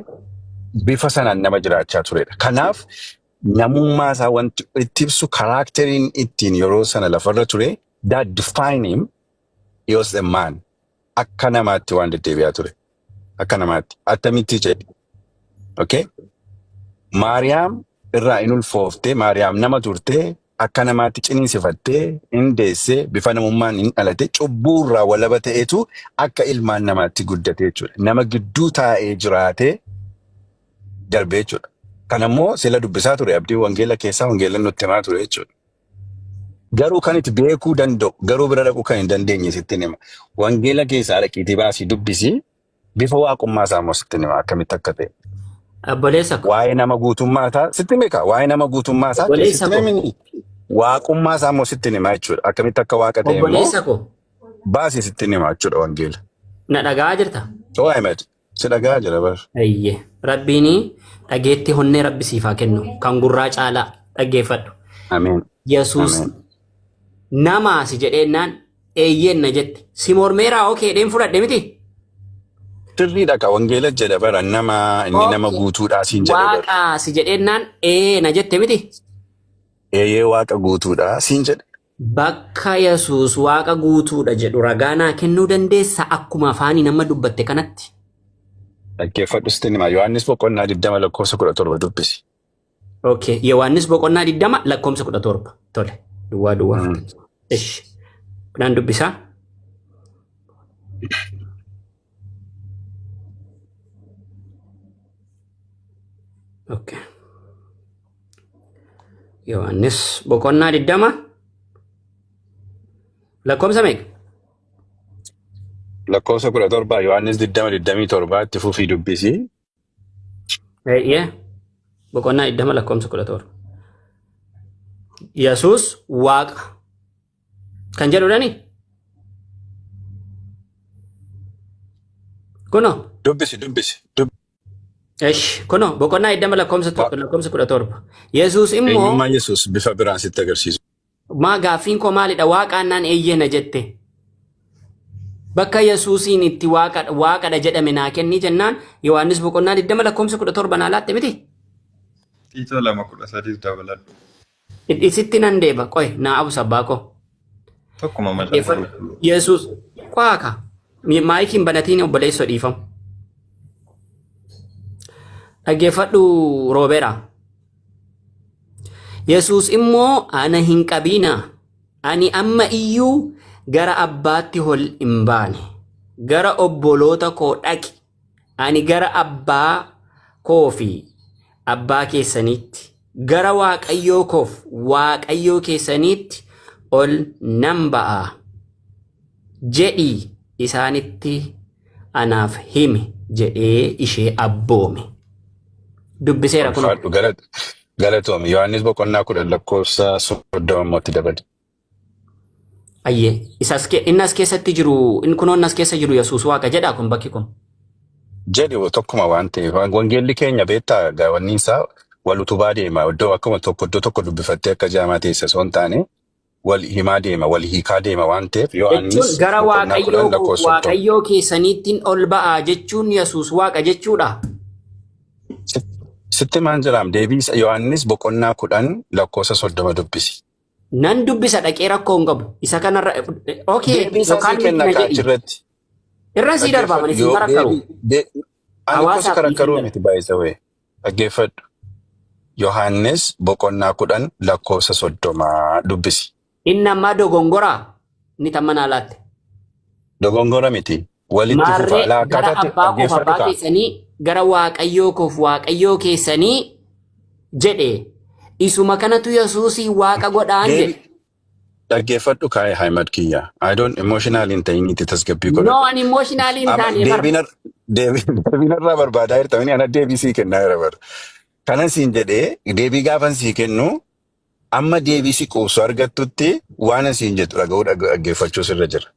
Bifa sanaan nama jiraachaa turedha. Kanaaf namummaa isaa wanti itti ibsu karakteriin ittiin yeroo sana lafarra ture that define him, he was a man. Akka namaatti waan deddeebi'aa ture. Akka namaatti. Attamitti jedhe. Okay? Maariyaam irraa in ulfooftee, Maariyaam nama turtee, akka namaatti ciniinsifattee, in deessee, bifa namummaan in dhalate, cubbuu irraa walaba ta'eetu akka ilmaan namaatti guddate jechuudha. Nama gidduu taa'ee jiraatee darbee jechuudha. Kanammoo sila dubbisaa ture abdii wangeela keessaa wangeela nutti himaa ture jechuudha. Garuu kan itti beekuu danda'u, garuu bira dhaquu kan hin dandeenye sitti hima. Wangeela keessaa dhaqiitii baasii dubbisii bifa waaqummaa isaa immoo sitti hima akkamitti akka ta'e. Obboleessa ko. Waa'ee nama guutummaa isaa sitti hima. Waa'ee nama guutummaa isaa sitti hima. Waaqummaa isaa immoo sitti hima jechuudha. Akkamitti akka waaqa ta'e immoo. Obboleessa ko. Baasii sitti hima jechuudha wangeela. Na dhagaa jirta? Too Ahmed. Si dhagaa jira bar. Ayyee. Rabbiini dhageetti honnee rabbi siifaa kennu kan gurraa caalaa dhaggeeffadhu. Ameen. Yesus nama si jedheennaan eeyyeen na jette. Si mormeeraa okee dheen fudhadhe miti? Sirriidha ka wangeela jedha bara nama inni nama guutuudhaa siin jedhe bara. Waaqa si jedheennaan na jette miti? Eeyyee waaqa guutuudhaa siin jedhe. Bakka Yesus waaqa guutuudha jedhu ragaa naa kennuu dandeessa akkuma afaanii nama dubbatte kanatti. Dhaggeeffadhu sitti hima. Yohaannis boqonnaa 20 lakkoofsa 17 dubbisi. Okay, Yohaannis boqonnaa 20 lakkoofsa 17. Tole. Duwwaa. Ish. Naan dubbisaa? Okay. Yohaannis boqonnaa 20 lakkoofsa meeqa? Lakkoofsa 17 Yohaannis 20:27 itti fufii dubbisi. Boqonnaa 20 lakkoofsa 17. Yesus waaqa kan jedhudhani? Kuno? Dubbisi. Kuno boqonnaa 20 lakkoofsa 17. Yesus immoo eenyummaa Yesus bifa biraan sitti agarsiisu. Maa gaaffiin koo maalidha? Waaqaan naan eeyyena jette. Bakka Yesuusiin itti waaqadha jedhame naa kenni jennaan Yohaannis boqonnaa 20 lakkoofsa 17 naa laatte miti? Tiitoo 2:13 dabaladhu. Isitti nan deeba qoy naa abu sabbaa koo. Tokkuma mallattoo. Yesus waaqa maayikiin banatiin obboleessa dhiifamu. Dhaggeeffadhu Rooberaa. Yesus immoo ana hin qabina. Ani amma iyyuu gara abbaatti ol hin baane. Gara obboloota koo dhaqi. Ani gara abbaa koo fi abbaa keessaniitti. Gara waaqayyoo koof waaqayyoo keessaniitti ol nan ba'a. Jedhii isaanitti anaaf himi jedhee ishee abboome. Dubbiseera kun. Galatoomi Yohaannis boqonnaa 10 lakkoofsa 30 dabale. Ayyee inni as keessatti jiru inni kunoon as keessa jiru Yesuus waaqa jedhaa kun bakki kun. Jedhi tokkuma waan ta'eef wangeelli keenya beektaa gaawwanniinsaa wal utubaa deema. Iddoo akkuma iddoo tokko dubbifattee akka jaamaa teessa osoo hin taane wal himaa deema, wal hiikaa deema waan ta'eef jechuun gara waaqayyoo keessaniittiin ol ba'aa jechuun Yesuus waaqa jechuudha. Sitti maan jiraam deebii Yohaannis boqonnaa 10 lakkoofsa 30 dubbisi. Nan dubbisa dhaqee rakkoo hin qabu. Isa kanarra yookaan kenna kaachirratti. Irra sii darbaa malee siin karakkaru. Ani gosa karakkaruu miti baay'isa wee. Dhaggeeffadhu. Yohaannis boqonnaa 10 lakkoofsa 30 dubbisi. Inni ammaa dogongoraa ni tammanaa laatte. Dogongora miti. Walitti fufa gara abbaa koof abbaa keessanii gara waaqayyoo koof waaqayyoo keessanii jedhe. Isuma kanatu Yesuusii waaqa godhaan jedhe. Dhaggeeffadhu kaayee Haimad kiyya. I don't emotional in ta'in itti tasgabbii godha. No, ani emotional in taane. Deebinarraa barbaadaa jirta ani ana deebisii kennaa jira bara. Kanan siin jedhee deebii gaafan sii kennu amma deebisii quubsu argattutti waan siin jettu dhaga'uu dhaggeeffachuu sirra jira.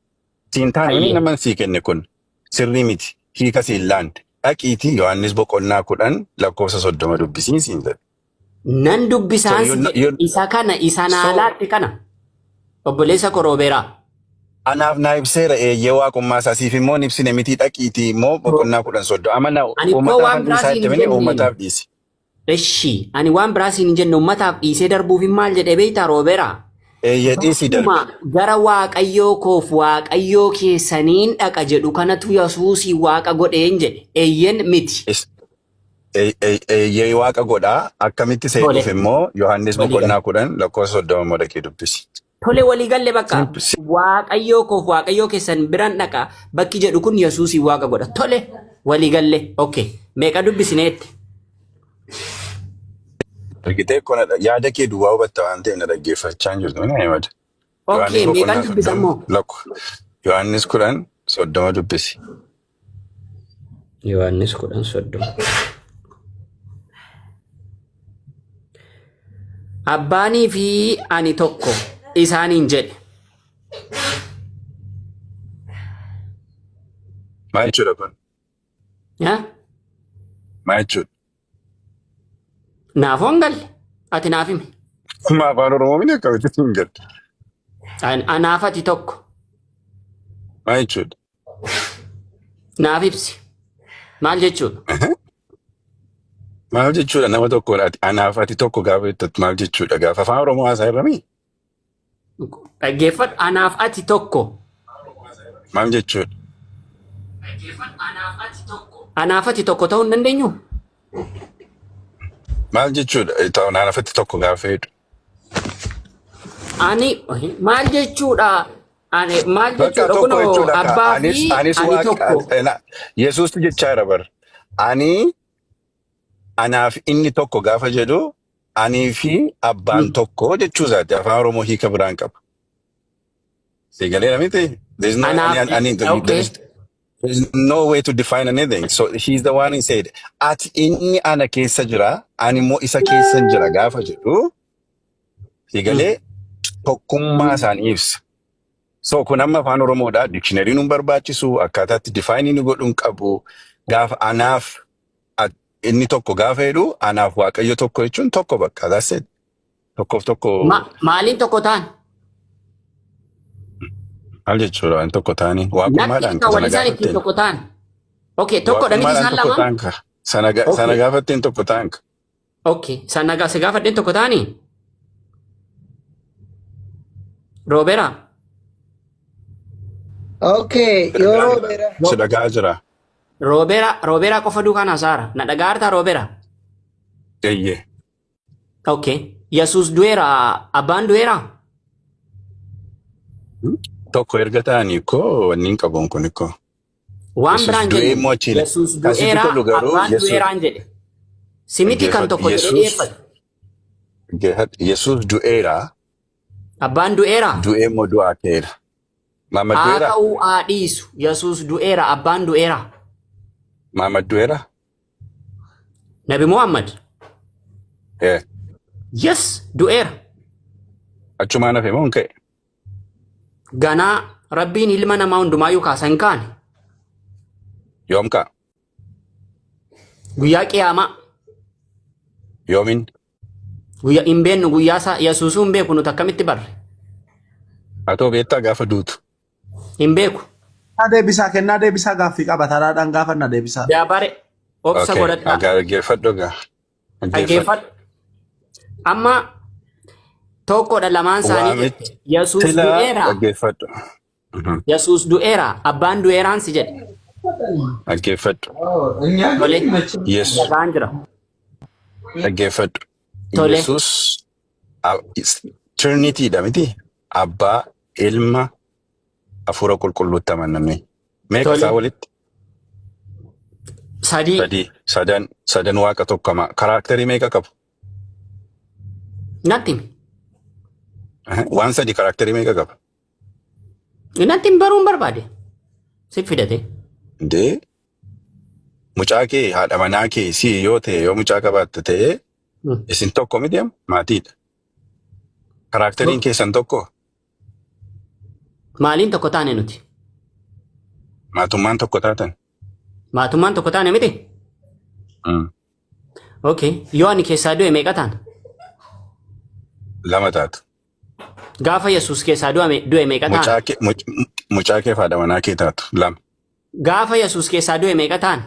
Siin taane naman sii kenne kun sirrii miti. Hiika siin laande. Dhaqiitii Yohaannis boqonnaa 10 lakkoofsa 30 dubbisiin siin jedhe. Nan dubbisaan isa kana isa naalaatti kana obboleessa koroobeeraa. Anaaf naa ibseera eeyyee waaqummaa isaa siif immoo ibsine miti dhaqiitii immoo boqonnaa 10 30 amana uummataaf isaa itti mini uummataaf dhiisi. Eshi ani waan biraasiin hin jenne uummataaf dhiisee darbuuf maal jedhee beektaa roobeeraa. Eeyyee dhiisii darbe. Gara waaqayyoo koof waaqayyoo keessaniin dhaqa jedhu kanatu Yesuusii waaqa godheen jedhe eeyyen miti. Eeyyee waaqa godhaa akkamitti seequuf immoo Yohaannis boqonnaa 10 lakkoofsa 30 immoo dhaqee dubbisi. Tole waliigalle bakka waaqayyoo koof waaqayyoo keessan biran dhaqa bakki jedhu kun Yesuusii waaqa godha. Tole waliigalle okay meeqa dubbisineetti. Argitee kona yaada kee duwwaa hubatta waan ta'eef na dhaggeeffachaa hin jirtu ni Haimad. Okay meeqan dubbisamoo? Yohaannis 10:30 dubbisi. Yohaannis 10:30. Abbaanii fi ani tokko isaaniin jedhe. Maal jechuudha kun? Maal jechuudha? Naafoon galle ati naaf himi. Amma afaan Oromoo mini akkamitti hin galle? Anaaf ati tokko. Maal jechuudha? Naaf ibsi. Maal jechuudha? Maal jechuudha nama tokkodha anaaf ati tokko gaafa jettatu maal jechuudha gaafa afaan Oromoo haasaa irrami? Dhaggeeffadhu anaaf ati tokko. Maal jechuudha? Anaaf ati tokko ta'uu hin dandeenyu? Maal jechuudha anaaf ati tokko gaafa jedhu? Ani maal jechuudha? Maal jechuudha kun abbaa fi ani tokko. Yesuus jechaa jira bara. Anaaf inni tokko gaafa jedhu anii fi abbaan tokko jechuu isaati afaan Oromoo hiika biraan qaba. Sigaleera miti? There's no way to define anything. So he's the one who said, ati inni ana keessa jira, ani immoo isa keessa jira gaafa jedhu. Sigalee tokkummaa isaanii ibsa. So kun amma afaan Oromoodha. Dictionary nun barbaachisu akkaataatti define ni godhuun qabu. Gaafa anaaf inni tokko gaafa jedhu anaaf waaqayyo tokko jechuun tokko bakka that's it. Tokkoof tokko. Maaliin tokko ta'an? Maal jechuudha waan tokko ta'anii waaqummaadhaan kan sana gaafatteen. Tokko ta'an. Okay tokko dha miti isaan lama. Sana gaafatteen tokko ta'an. Okay sana gaafatteen tokko ta'anii? Roobera. Okay yoo Roobera. Si dhagaa jira. Roobera qofa duukaan hasaara. Na dhagaartaa Roobera? Eeyyee. Okay. Yesuus du'eera abbaan du'eera? Tokko erga ta'anii koo wanni qabuun kun ikkoo. Waan biraan jedhe Yesuus du'eera abbaan du'eeraan jedhe. Simiti kan tokko jedhee dhiyeeffate. Yesuus du'eera. Abbaan du'eera? Du'ee immoo du'aa ka'eera. Maama du'eera? Haa ka'uu haa dhiisu. Yesuus du'eera abbaan du'eera. Muhammad du'eera? Nabi Muhammad? Yes, du'eera. Achumaan hafe moo hin ka'e? Ganaa Rabbiin ilma namaa hundumaayyuu kaasa hin kaane. Yoom ka'a? Guyyaa qiyaamaa. Yoomin Guyyaa hin beeknu guyyaa isaa Yesuusuu hin beeku nuti akkamitti barre? atoo beektaa gaafa duutu. Hin beeku. Kennaa deebisaa gaaffii qaba. Taraadhaan gaafa na deebisaa. Daabare obsa godhadhaa. Dhaggeeffadhu gaa. Dhaggeeffadhu. Amma tokkodha lamaan isaanii Yesuus du'eera. Dhaggeeffadhu. Yesuus du'eera. Abbaan du'eeraan si jedhe. Dhaggeeffadhu. Tole. Yes. Dhagaan jira. Dhaggeeffadhu. Tole. Yesuus Trinitiidha miti. Abbaa, Ilma, Hafuura Qulqulluutti amanamee. Meeqa isaa walitti? Sadii. Sadan waaqa tokkoma. Karaakterii meeqa qabu? Natti. Waan sadi karaakterii meeqa qaba? Natti baruun barbaade. Si fidate. Indee mucaa kee haadha manaa kee si yoo ta'e yoo mucaa qabaatte ta'e isin tokko miti maatiidha. Karaakteriin keessan tokko. Maaliin tokko taane nuti? Maatummaan tokko taatan. Maatummaan tokko taane miti? Okay. Yoo ani keessaa du'e meeqa taana? Lama taatu. Gaafa Yesuus keessaa du'e meeqa taana? Mucaa kee haadha manaa kee taatu. Lama. Gaafa Yesuus keessaa du'e meeqa taana?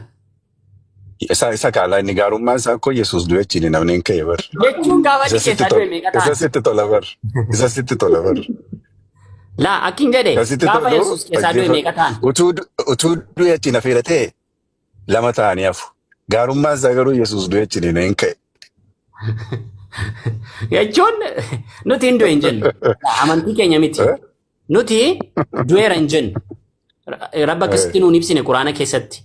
Isa kaalaa inni gaarummaan isaa akkoo Yesuus du'e chiini namni hin ka'e bar. Jechuun gaafa inni keessaa du'e meeqa taana? Isa sitti tola bar. Isa sitti tola bar. Laa akkin jedhe gaafa Yesuus keessaa du'e meeqa taana? Utuu du'e chiina feedatee lama ta'anii hafu. Gaarummaan isaa garuu Yesuus du'e chiini hin ka'e. Jechuun nuti hin du'e hin jennu. Amantii keenya miti. Nuti du'eera hin jennu. Rabba akkasitti nuun ibsine Quraana keessatti.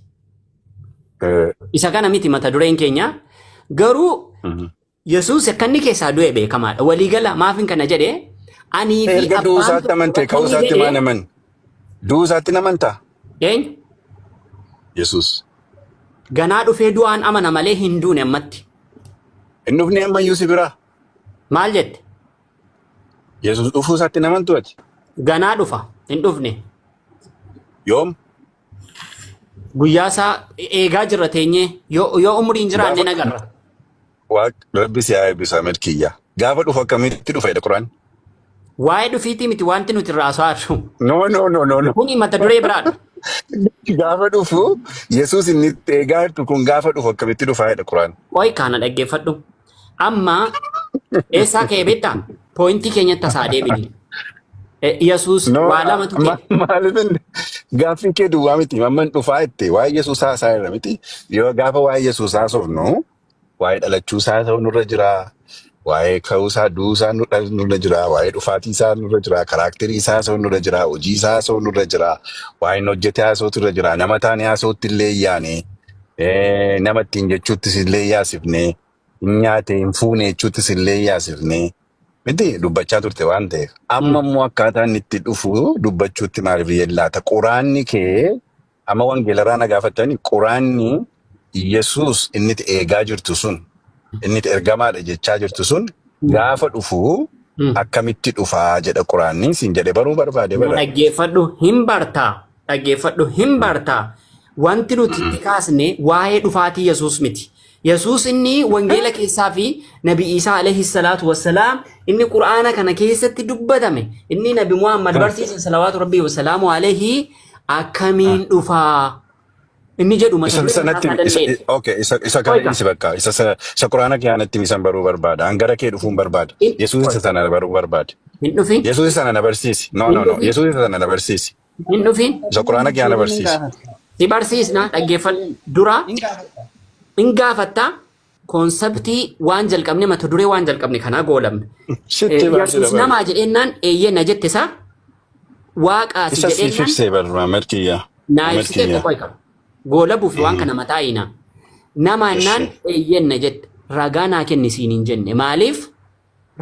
Isa kana miti mata dureen keenya. Garuu Yesuus akka inni keessaa du'e beekamaadha. Waliigala maafin kana jedhee anii fi erga duusaatti amantee ka'uusaatti maan aman? Duusaatti namantaa? Eenyu? Yesuus. Ganaa dhufee du'aan amana malee hin duune ammatti. Hin dhufne ammayyuu si biraa. Maal jette? Yesuus dhufuusaatti namantu ati? Ganaa dhufa hin dhufne. Yoom? Guyyaa isaa eegaa jirra teenyee yoo umuriin jiraanne nagarra. Rabbi si haa eebbisu Ahmed kiyya. Gaafa dhufu akkamitti dhufa jedha Quraan? Waa'ee dhufiitii miti wanti nuti irraa haasa'aa No. Kuni mata duree biraadha. Gaafa dhufu Yesuus inni eegaa jirtu kun gaafa dhufu akkamitti dhufa jedha Quraan? Qoy kana dhaggeeffadhu. Amma eessaa ka'e beektaa? Poointii keenyatti tasaa deebini. Yesuus waa lamatu kee. Maalifin gaaffii kee duwwaa miti mamman dhufaa itti waa'ee Yesuus haasaa irra miti. Yoo gaafa waa'ee Yesuus haasofnu waa'ee dhalachuusaa ta'u nurra jira. Waa'ee ka'uusaa duusaa nurra jira. Waa'ee dhufaatii isaa nurra jira. Karaakterii isaa haasa'u nurra jira. Hojii isaa haasa'u nurra jira. Waa'ee hojjetee haasa'utu irra jira. Nama taane haasa'utti illee yaane. Nama ittiin jechuuttis illee yaasifne. Nyaate hin fuune jechuuttis illee yaasifne. Miti dubbachaa turte waan ta'eef. Amma immoo akkaataa inni itti dhufu dubbachuutti maaliif yellaata? Quraanni kee amma wangeelarraa na gaafatanii quraanni Yesuus inni itti eegaa jirtu sun inni itti ergamaadha jechaa jirtu sun gaafa dhufu akkamitti dhufaa jedha quraanni siin jedhe baruu barbaade bara. Dhaggeeffadhu hin bartaa. Wanti nuti itti kaasne waa'ee dhufaatii Yesuus miti. Yesuus inni wangeela keessaa fi Nabi Isaa alayhi salaatu wassalaam inni Qur'aana kana keessatti dubbatame inni Nabi Muhammad barsiise salawaatu rabbii wasalaamu alayhi akkamiin dhufaa inni jedhu mata isa kana isi bakka isa Qur'aana keessatti misan baruu barbaada hangara kee dhufuun barbaada Yesuus isa sana baruu barbaada hin dhufin Yesuus isa sana na barsiisi no Yesuus isa sana na barsiisi hin dhufin isa Qur'aana keessatti na barsiisi si barsiisna dhaggeeffadhu dura in gaafatta konseptii waan jalqabne mata duree waan jalqabne kana goolamne. Yesuus namaa jedhennaan eeyyee na jette isaa waaqaa si jedhennaan. Isa siifibsee barraa markiyyaa. Naa ibsitee qofa qaba. Goolabuu fi waan kana mataa hiina. Nama innaan eeyyee na jette ragaa naa kenni siin hin jenne maaliif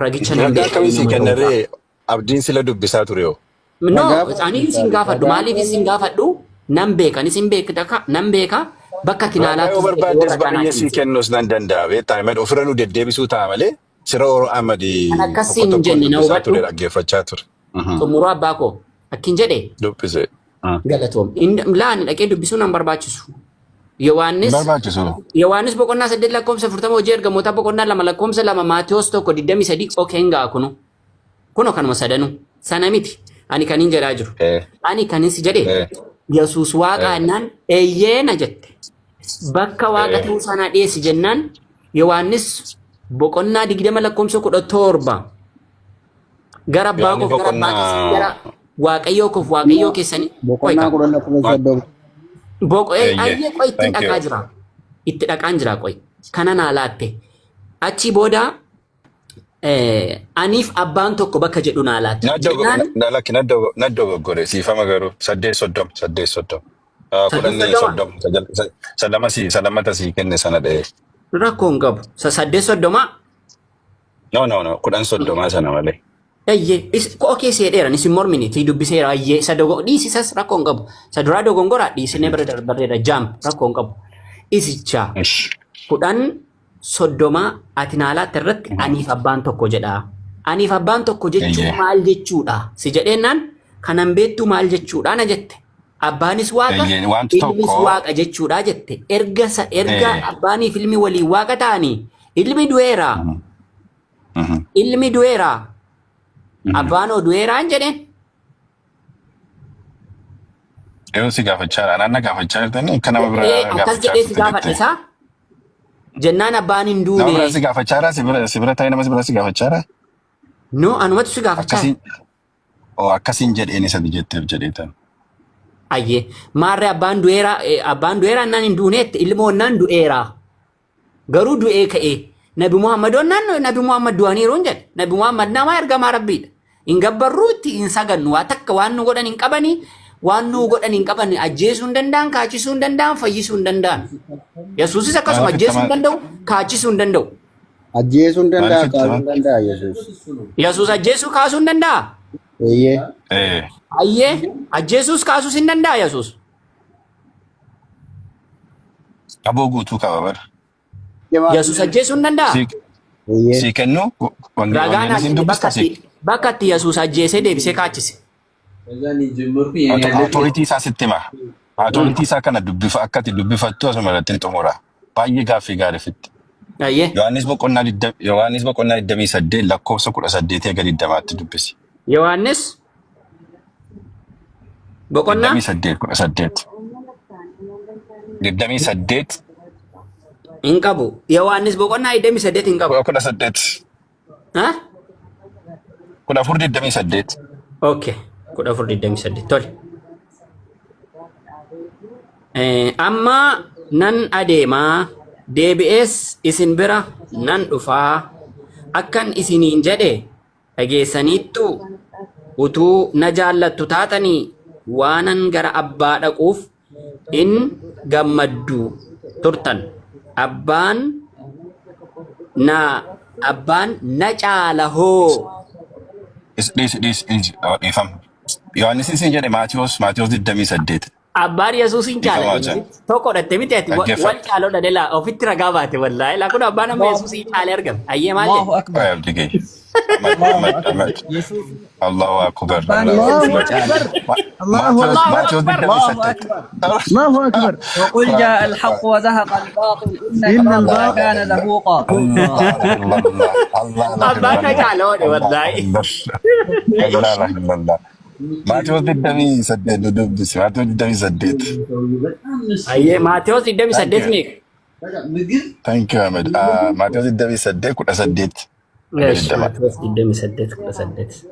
ragicha nan beekamu. Ragaa kamisii kennaree abdiin sila dubbisaa ture yoo. No isaanii isin gaafadhu maaliif isin gaafadhu nan beekan isin beekta nan beeka. Bakka kinaalaa tu barbaades baay'ee si kennus nan danda'a beektaa Ahmed ofirra nu deddeebisuu ta'a malee sira Oromoo Ahmadi akkasiin hin jenne na hubadhu dhaggeeffachaa ture. Xumuruu abbaa koo akkin jedhe dubbise galatoom laani dhaqee dubbisuu nan barbaachisu Yohaannis barbaachisu. Yohaannis boqonnaa 8 lakkoofsa 40 hojii ergamoota boqonnaa 2 lakkoofsa 2 Maatiyos 1:23 okeengaa kuno kanuma sadanu sana miti ani kanin jedhaa jiru ani kanis jedhe Yesuus waaqa annaan eeyyeena jette bakka waaqa ta'uu sana dhiyeessi jennaan Yohaannis boqonnaa 20 lakkoofsa 17 gara baaqoof gara baaqis gara waaqayyoo keessanii boqonnaa kudhan lakkoofsa 30. Ayyee qoy itti dhaqaan jira qoy kana naa laatte achi booda aniif abbaan tokko bakka jedhu naa laatte Naddo goggore siifama garuu 8:30 salamata sii kenne sana dha'e. rakkoon qabu 8:30 No 10:30 sana malee. Ayyee okee seedheeran isin mormini tii dubbiseera ayyee isa dhiisisas rakkoon qabu isa duraa dogongoraa dhiisinee barreeda jaam rakkoon qabu isicha 10:30 ati naa laatte irratti aniif abbaan tokko jedha aniif abbaan tokko jechuun maal jechuudha si jedheenaan kanan beektu maal jechuudha na jette abbaanis waaqa ilmis waaqa jechuudha jette erga abbaanii fi ilmi waliin waaqa ta'anii ilmi du'eera abbaan du'eeraan jedheen Yoo si gaafachaa naanna gaafachaa jirtanii akka nama biraa akkas jedhee si gaafadhisaa jennaan abbaan hin duune nama biraa si gaafachaa si bira ta'ee nama si bira si gaafachaa no anumatu si gaafachaa akkasiin jedheen isa jetteef jedheetan. Ayyee maarree abbaan du'eera annaan hin duuneetti ilmoo annaan du'eera garuu du'ee ka'ee Nabi Muhammad Nabi Muhammad du'aniiru hin jedhe Nabi Muhammad nama ergamaa rabbiidha hin gabbarruutti hin sagannu waa takka waan nu godhan hin qabanii waan nu godhan hin qaban ajjeesuu hin danda'an kaachisuu hin danda'an fayyisuu hin danda'an Yesuusis akkasuma ajjeesuu hin danda'u kaachisuu hin danda'u Ajjeesuu hin danda'a kaasuu hin danda'a Yesuus. Yesuus ajjeesuu kaasuu hin danda'a ayyee ajjeesuus kaasuus hin danda'a Yesuus Aboo guutuu qaba bara. Yesuus ajjeesuu hin danda'a Si kennu ragaan hin bakka itti Yesuus ajjeesee deebisee kaachise Authority isaa sitti hima. Authority isaa kana akkati dubbifattu asuma irratti hin xumura. Baay'ee gaaffii gaariifitti. ayyee Yohaannis boqonnaa 28 lakkoofsa 18 gadi 20tti dubbisi. Yohaannis boqonnaa 28 hin qabu Yohaannis boqonnaa 28 hin qabu 18 ha 14:28 okay 14:28 tole amma nan adeemaa deebi'ees isin bira nan dhufaa akkan isiniin jedhe dhageessaniittu utuu na jaallattu taatanii waanan gara abbaa dhaquuf in gammaddu turtan abbaan na caala hoo This ifam. Yohaannis isin jedhe Maatiyos 28. abbaan Yesuus hin caala tokko dhatte miti ati wal caaloo dhadheela ofitti ragaa baate wallaahi laa kun abbaan amma Yesuus hin caale argame ayyee maal jedhe Allahu akbar. الله أكبر وقل جاء الحق وزهق الباطل إن الباطل كان زهوقا abbaan na caaloo dhe wallaahi Maatiyos 28 dubbisi. Maatiyos 28. ayyee Maatiyos 28 meeqa Thank you Ahmed. Maatiyos 28 18. Maatiyos 28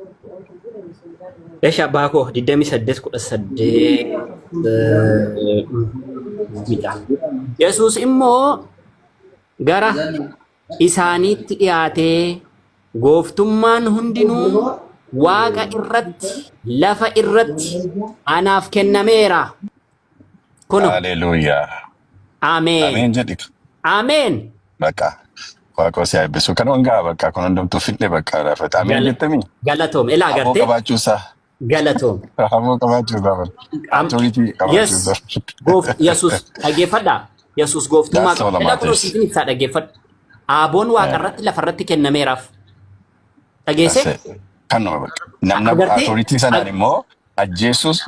Eesh abbaa koo 28 Yesuus immoo gara isaaniitti dhiyaatee gooftummaan hundinuu waaqa irratti lafa irratti anaaf kennameera kuno Hallelujah. ameen Ameen jedhi. ameen Bakka. Waaqa si eebbisu kan wangaa bakka kun hundumtuu fidhe bakka laafata. Ameen jettami. galatoom ilaa Aboo agartee qabaachuusaa. galatoom Aboo qabaachuusaa. Authority qabaachuusaa. Yesuus dhaggeeffadhaa Yesuus gooftummaa That's all qaba that kun matters. siifin ibsaa dhaggeeffadha aboon waaqa irratti lafa irratti kennameeraaf dhageesse Kanuma bakka. Namna Agartee? authority sanaan immoo ajjeesus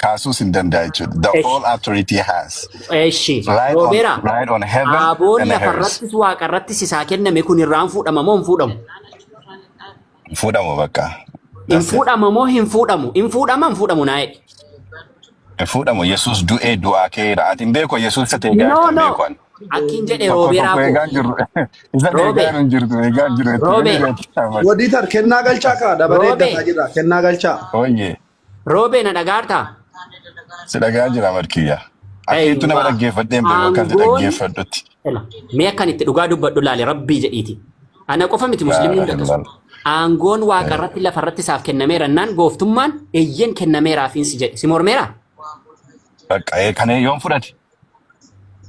kaasuus hin danda'a jechuudha. The Esh. all authority has Eshi. right Roobera. on heaven Aaboon and the earth. lafarrattis waaqarrattis isaa kenname kun irraan fuudhama moo hin fuudhamu? Fuudhamu bakka. Hin That's it. fuudhama moo hin fuudhamu? Hin fuudhama hin fuudhamu naa jedhi. Fuudhamu Yesuus du'ee du'aa ka'eera. Ati hin beeku Yesuus isa ta'e No, gaaftan no. beeku ani. Akkin jedhe Tokko rooberaa tokko koo. eegaa jirru. Isa Roobe. eegaa hin jirtu eegaa jiru. Roobe. Wadiitar kennaa galchaa kaa dabalee Roobe. eeggataa jira kennaa galchaa. Ooyyee. Roobee na dhagaartaa? Si dhagaa jira markiyya. Akkeetu nama Eeywa. dhaggeeffadheen beeku akkan si Aangoon dhaggeeffadhutti. mee akkan itti dhugaa dubbadhu laale rabbii jedhiiti. Ana qofa miti muslimni hunda akkasuma. Aangoon waaqarratti lafarratti isaaf kennameera naan gooftummaan eeyyen kennameeraafiinsi jedhe. Si mormeera? Bakka kana yoon fudhate.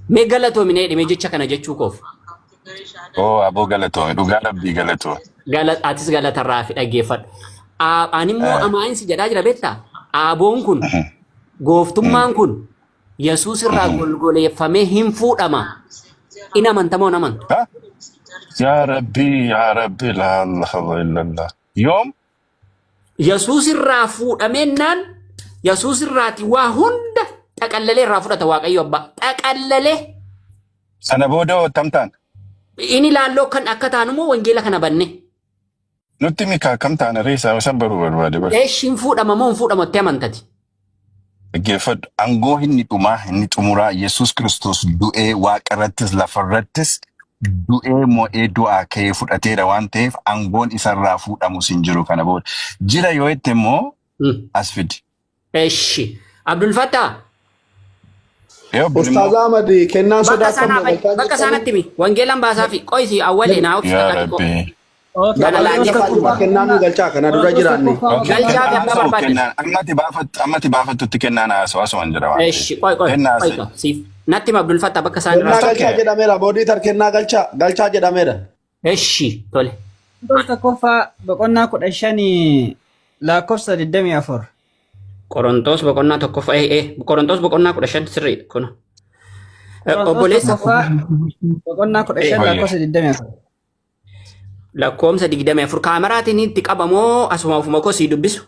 Mee galatoominee dhimee jecha kana jechuu koof. Oo aboo galatoome dhugaa rabbii galatoome. Atis galatarraa fi dhaggeeffadhu. Ani immoo amaayinsi jedhaa jira beektaa? Aaboon kun gooftummaan kun Yesuus irraa golgoleeffamee hin fuudhama. In amantamoo namantu? Ha? Yaa rabbii laa ilaha illallah. Yoom? Yesuus irraa fuudhameennaan Yesuus irraati waa hunda xaqallalee irraa fudhata Waaqayyo abbaa. Xaqallalee Sana booda tamtaan. inni laalloo kan akka taanu moo wangeela kana banne? Nutti mikaa kam taana reessaa isan baruu barbaade bara. Eeshiin fuudhama moo hin fuudhamu itti amantati? Dhaggeeffadhu aangoo inni dhumaa inni xumuraa Yesuus Kiristoos du'ee waaqarrattis lafarrattis du'ee mo'ee du'aa ka'ee fudhateera waan ta'eef aangoon isarraa fuudhamus hin jiru kana booda. Jira yoo jette immoo as fidi. Eeshi. Abdul Fattah. Ustaaz Ahmad kennaan sodaatamu Bakka sanatti mi wangeelaan baasaa fi qoysi awwalee naa ofii Yaa takka rabbii. kennaan nu galchaa kana dura jiraanne. Galchaa fi abbaa barbaade. Ammati baafattutti kennaan haasawasuman jira waan Eeshi qoy qoy. Kennaas. Qoy siif. Natti Abdul Fattah bakka isaan Kennaa irraa. galchaa jedhameera boodiitar kennaa galchaa jedhameera. Eeshi tole. Tokkoffaa boqonnaa 15 lakkoofsa 24. Qorontos boqonnaa tokkoffaa Qorontos boqonnaa 15 sirriidha kun. Obboleessa Boqonnaa 15 lakkoofsa 24. lakkoomsa 24 kaameraatiin itti qabamoo asuma ofuma koo sii dubbisu.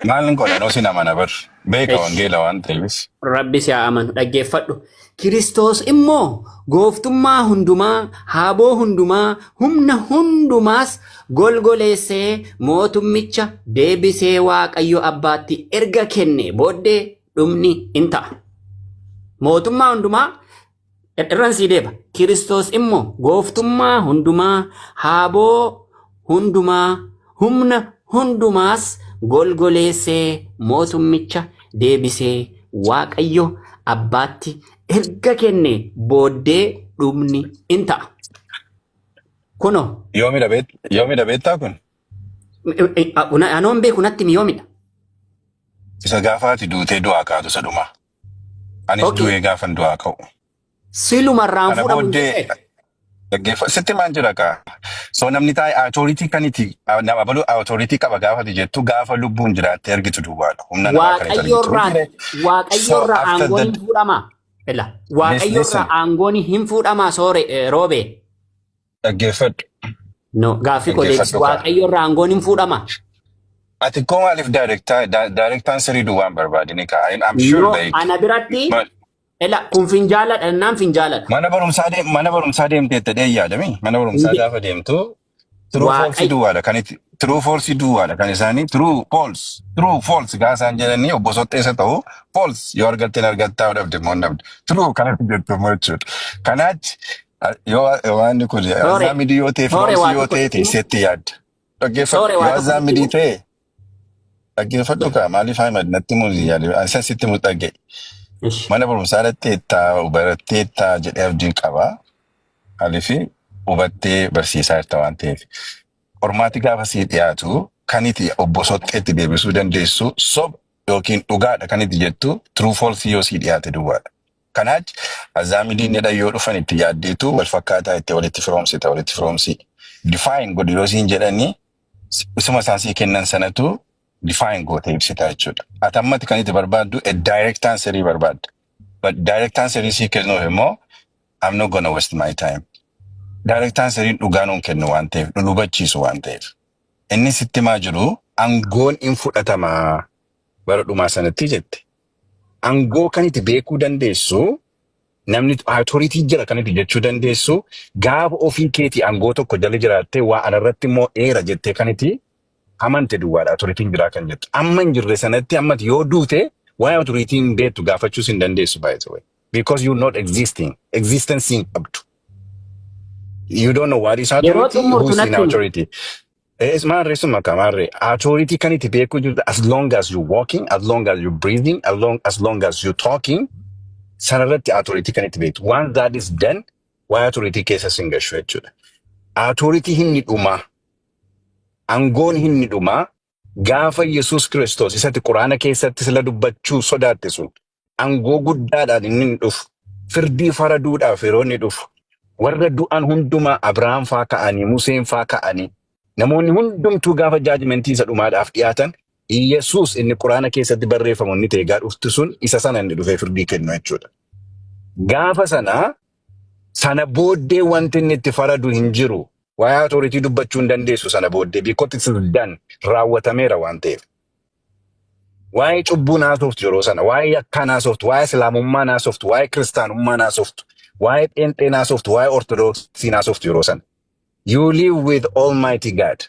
Maalin godhan osi nama na bar. Beeka wangeela waan ta'eefis. Rabbi si haa amanu dhaggeeffadhu. Kiristoos immoo gooftummaa hundumaa, haaboo hundumaa, humna hundumaas golgoleessee mootummicha deebisee Waaqayyo abbaatti erga kenne booddee dhumni in ta'a. Mootummaa hundumaa irraan sii deeba. Kiristoos immoo gooftummaa hundumaa, haaboo hundumaa, humna hundumaas golgoleessee mootummicha deebisee Waaqayyo abbaatti erga kenne booddee dhumni in ta'a. Kuno Yoomidha beektaa kun? anoon beeku natti mi yoomidha. Isa gaafaati duutee du'aa kaatu isa dhumaa. Anis Okay. du'ee gaafan du'aa ka'u. Silumarraan Kana fuudhamu booddee sitti maan jira kaa? So namni taa'e authority kaniti nama balu authority qaba gaafati jettu gaafa lubbuun jiraatte ergitu duwwaadha. Humna namaa kan Waaqayyoorraa aangoon hin fuudhamaa. Waaqayyoorraa aangoon hin fuudhamaa soore roobe. Dhaggeeffadhu. No gaaffii koo deebisi. Dhaggeeffadhu kaa. Waaqayyoorraa aangoon hin fuudhamaa. Ati koo maaliif directaan sirii duwwaan barbaadini kaa? I'm sure No like ana biratti kun finjaaladha naan finjaaladha. mana barumsaa deemtee itti yaadami. Mana barumsaa gaafa deemtu true false duwwaadha kan itti true false duwwaadha kan isaanii true false gaasaan jedhanii obbo Sotteessa ta'u false yoo argatteen argattaa dhabde immoo dhabde true kanatti jettu immoo jechuudha. Kanaach yoo waan kun azaamidii yoo ta'e false yoo ta'e teesseetti yaadda. Dhaggeeffadhu yoo azaamidii ta'e dhaggeeffadhu kaa maaliif Ahmad natti muuzii yaade ansa sitti muxagge. Mana barumsaa dhattee barattee jedhee abdiin qaba. Alifi hubattee barsiisaa jirta waan ta'eef. Qormaati gaafa sii dhiyaatu kan itti obbo Sotteetti deebisuu dandeessu soba yookiin dhugaadha kan itti jettu true false yoo sii dhiyaate duwwaadha. Kanaach azaamidiin jedhan yoo dhufan itti yaaddeetu wal fakkaataa itti walitti firoomsi. Define godhu yoo siin jedhanii isuma isaan sii kennan sanatu define gootee ibsita jechuudha. Ati ammatti kan itti barbaaddu direct answerii barbaadda. But direct answerii sii kennuuf immoo I'm not gonna waste my time. Direct answeriin dhugaa nuun kennu waan ta'eef, nu hubachiisu waan ta'eef. Inni sitti maa jiru aangoon in fudhatamaa. bara dhumaa sanatti jette. Aangoo kan itti beekuu dandeessu namni authority jira kan itti jechuu dandeessu gaafa ofii keetii aangoo tokko jala jiraattee waa anarratti immoo eera jettee kan itti amante duwwaadha authority biraa kan jettu. Amma hin jirre sanatti ammati yoo duute waa authority hin beektu gaafachuus hin dandeessu by the way. Because you're not existing. Existence in up to. You don't know what is authority, who's in authority. It's my reason, Makamare. Authority can it be as long as you're walking, as long as you're breathing, as long as you're talking. Sanarati authority can it be. Once that is done, why authority cases in Gashwechud. Authority hin uma. Angon hin uma. Gafa Jesus Christos. Is at the Qurana case at Tisla Bachu Sodatisu. Ango good dad in of Firdi Faradud Aferoni of. Warra du'an hunduma Abraham faaka ani Museen faaka ani namoonni hundumtuu gaafa judgmentii isa dhumaadhaaf dhiyaatan Yesuus inni Quraana keessatti barreeffamu inni ta'e gaadhufti sun isa sana inni dhufee firdii kennu jechuudha. Gaafa sana booddee wanti inni itti faradu hin jiru. Waa'ee authority dubbachuu hin dandeessu sana booddee because it's done raawwatameera waan ta'eef. Waa'ee cubbuu naasoftu yeroo sana, waa'ee yakkaa naasoftu, waa'ee islaamummaa naasoftu, waa'ee kiristaanummaa naasoftu. Why ain't soft? Why Orthodox soft Eurosan? You live with Almighty God.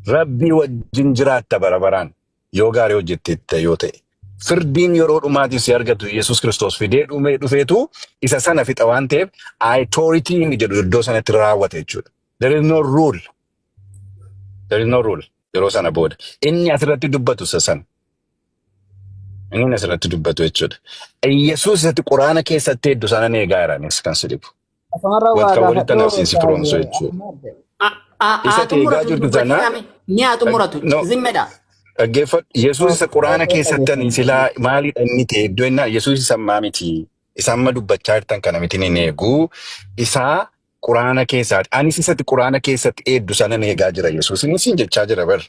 Rabbi wa jinjirata barabaran. Yoga reojetite yote. Firdin your umati siarga to Jesus Christos fide ume dufetu is a son of it awante authority in the dosan tra what it should. There is no rule. There is no rule. Yerosan abode. Any authority to batu sasan. Ini nasara tu dubbat wechud. Yesus itu Quran ke sate dosana ne gaira ne skansidibu. Wat kawalita na sinsi pronso wechud. Isa te gajur dosana. Niatu muratu. Zimmeda. Gefat Yesus itu Quran ke sate ni sila mali ni te doena Yesus isa mamiti. Isa ma dubbat chartan kana mitini negu. Isa Quran ke sate. Ani sisa te Quran ke sate dosana ne gajira Yesus ni sinje charjira ber.